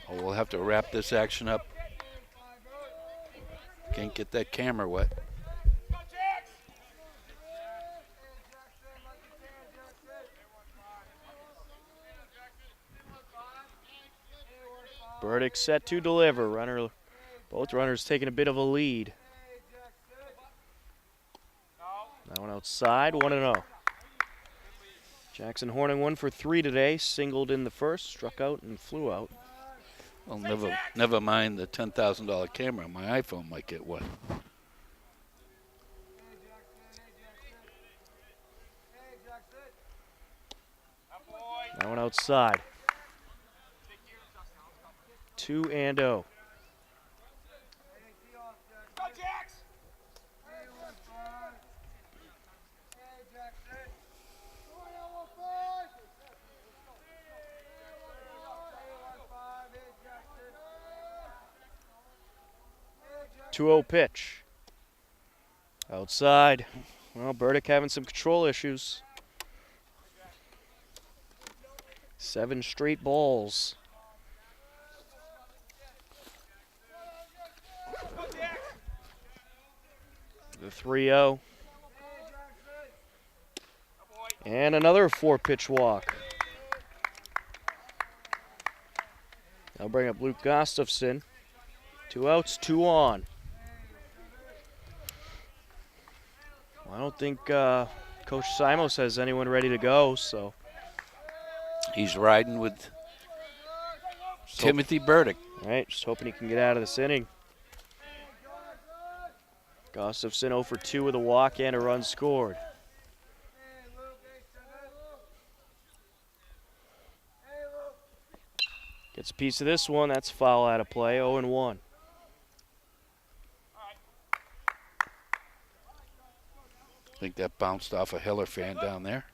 Oh, we'll have to wrap this action up. Can't get that camera wet. Burdick set to deliver. Both runners taking a bit of a lead. That one outside, 1-0. Jackson Horning 1 for 3 today. Singled in the first, struck out and flew out. Well, never mind the $10,000 camera. My iPhone might get wet. That one outside. 2-0. Two-0 pitch. Outside. Well, Burdick having some control issues. 7 straight balls. The 3-0. And another 4-pitch walk. That'll bring up Luke Gustafson. 2 outs, 2 on. Well, I don't think Coach Simos has anyone ready to go, so. He's riding with Timothy Burdick. All right, just hoping he can get out of this inning. Gustafson 0 for 2 with a walk and a run scored. Gets a piece of this one. That's foul out of play, 0-1. I think that bounced off a Hiller fan down there.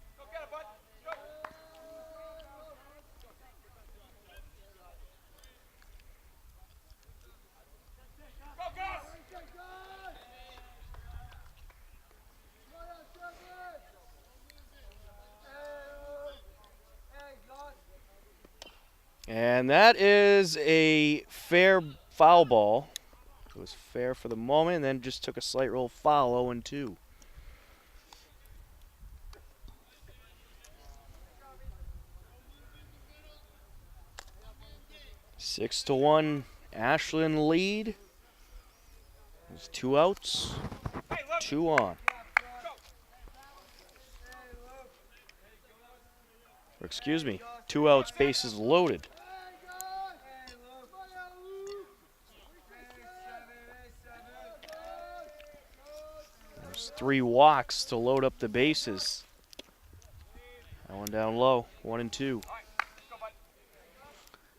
And that is a fair foul ball. It was fair for the moment, and then just took a slight roll foul, 0-2. Six to 1, Ashland lead. There's 2 outs, 2 on. Or excuse me, 2 outs, bases loaded. There's 3 walks to load up the bases. That one down low, 1-2.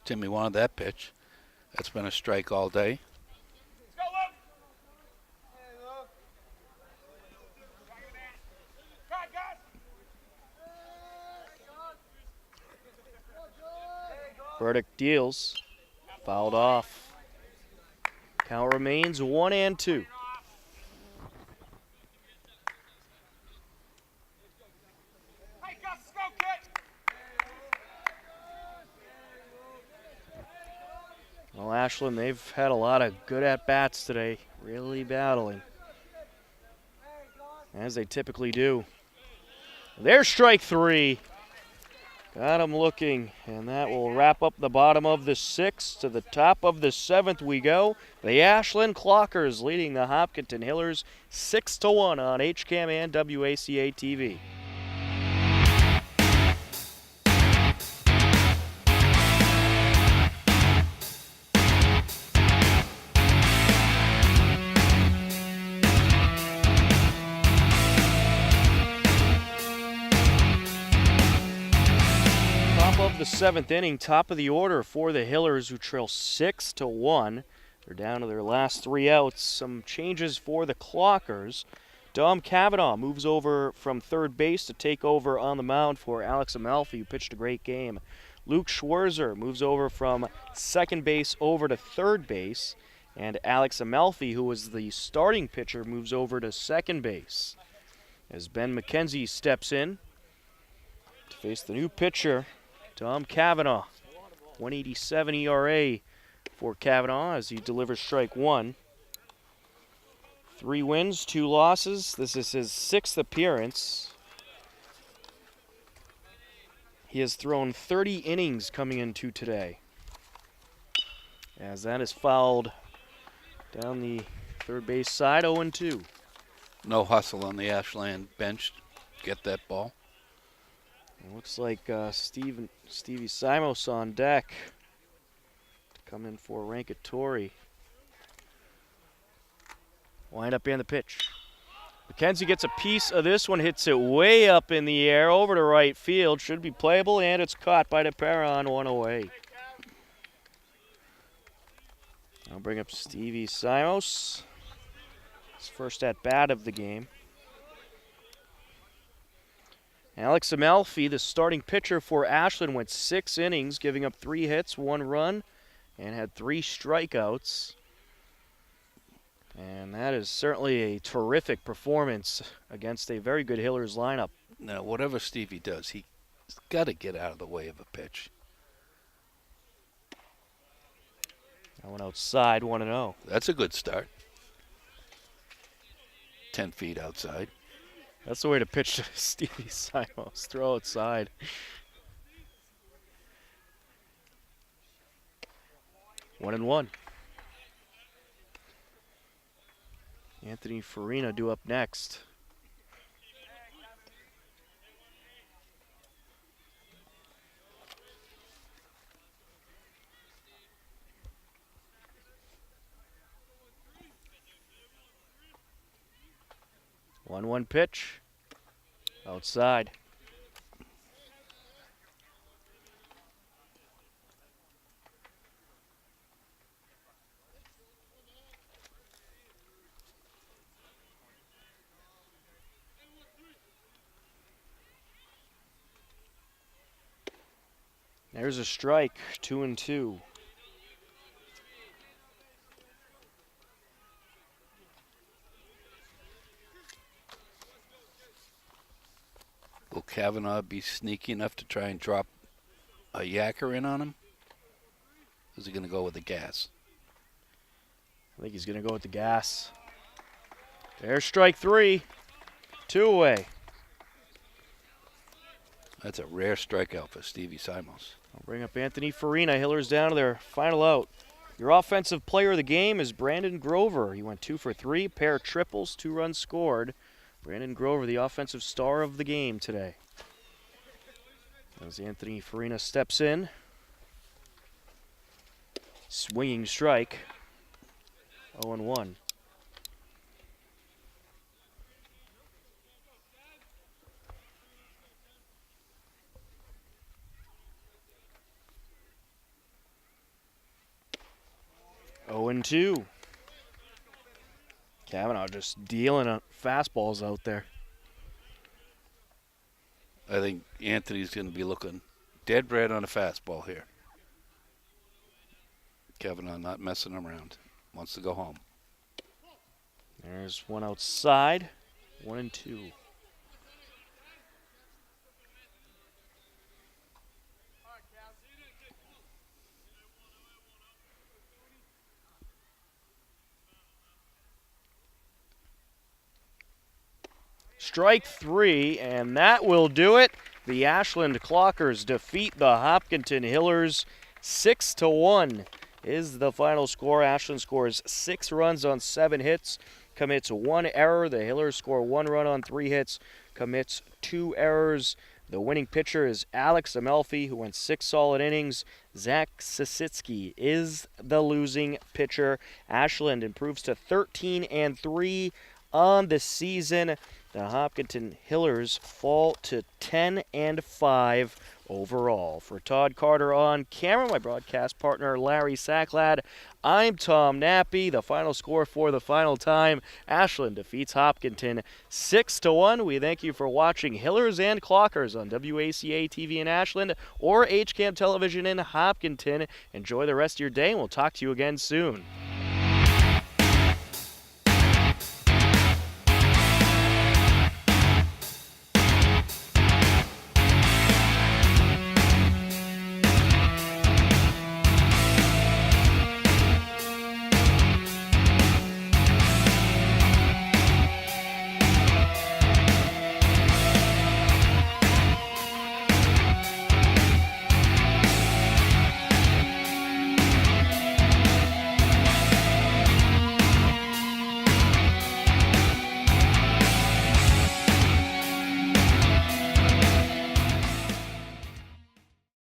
Timmy wanted that pitch. That's been a strike all day. Burdick deals. Fouled off. Count remains 1-2. Well, Ashland, they've had a lot of good at-bats today, really battling, as they typically do. There's strike 3. Got him looking, and that will wrap up the bottom of the 6th. To the top of the 7th we go. The Ashland Clockers leading the Hopkinton Hillers 6-1 on HCAM and WACA-TV. Of the 7th inning, top of the order for the Hillers, who trail 6-1. They're down to their last 3 outs. Some changes for the Clockers. Dom Cavanaugh moves over from third base to take over on the mound for Alex Amalfi, who pitched a great game. Luke Schwerzer moves over from second base over to third base. And Alex Amalfi, who was the starting pitcher, moves over to second base. As Ben McKenzie steps in to face the new pitcher, Tom Cavanaugh. 187 ERA for Cavanaugh as he delivers strike 1. 3 wins, 2 losses. This is his 6th appearance. He has thrown 30 innings coming into today, as that is fouled down the third base side, 0-2. No hustle on the Ashland bench. Get that ball. It looks like Stevie Simos on deck to come in for Rankatori. Wind up in the pitch. McKenzie gets a piece of this one, hits it way up in the air over to right field. Should be playable, and it's caught by DePera, 1 away. I'll bring up Stevie Simos. His first at bat of the game. Alex Amalfi, the starting pitcher for Ashland, went 6 innings, giving up 3 hits, 1 run, and had 3 strikeouts. And that is certainly a terrific performance against a very good Hillers lineup. Now, whatever Stevie does, he's got to get out of the way of a pitch. That one outside, 1-0. That's a good start. 10 feet outside. That's the way to pitch to Stevie Simos. Throw outside. One and one. Anthony Farina due up next. One pitch. Outside. There's a strike, 2-2. Will Cavanaugh be sneaky enough to try and drop a yacker in on him? Or is he going to go with the gas? I think he's going to go with the gas. There's strike 3. 2 away. That's a rare strikeout for Stevie Simos. I'll bring up Anthony Farina. Hillers down to their final out. Your offensive player of the game is Brandon Grover. He went 2 for 3, pair triples, 2 runs scored. Brandon Grover, the offensive star of the game today. As Anthony Farina steps in. Swinging strike. 0-1. 1-2. Kavanaugh just dealing fastballs out there. I think Anthony's going to be looking dead red on a fastball here. Kavanaugh not messing around. Wants to go home. There's one outside. 1-2. Strike 3, and that will do it. The Ashland Clockers defeat the Hopkinton Hillers 6-1 is the final score. Ashland scores 6 runs on 7 hits, commits 1 error. The Hillers score 1 run on 3 hits, commits 2 errors. The winning pitcher is Alex Amelfi, who went 6 solid innings. Zach Sisitsky is the losing pitcher. Ashland improves to 13-3 on the season. The Hopkinton Hillers fall to 10-5 overall. For Todd Carter on camera, my broadcast partner Larry Sacklad, I'm Tom Nappy. The final score for the final time, Ashland defeats Hopkinton 6-1. We thank you for watching Hillers and Clockers on WACA-TV in Ashland or HCAM Television in Hopkinton. Enjoy the rest of your day, and we'll talk to you again soon.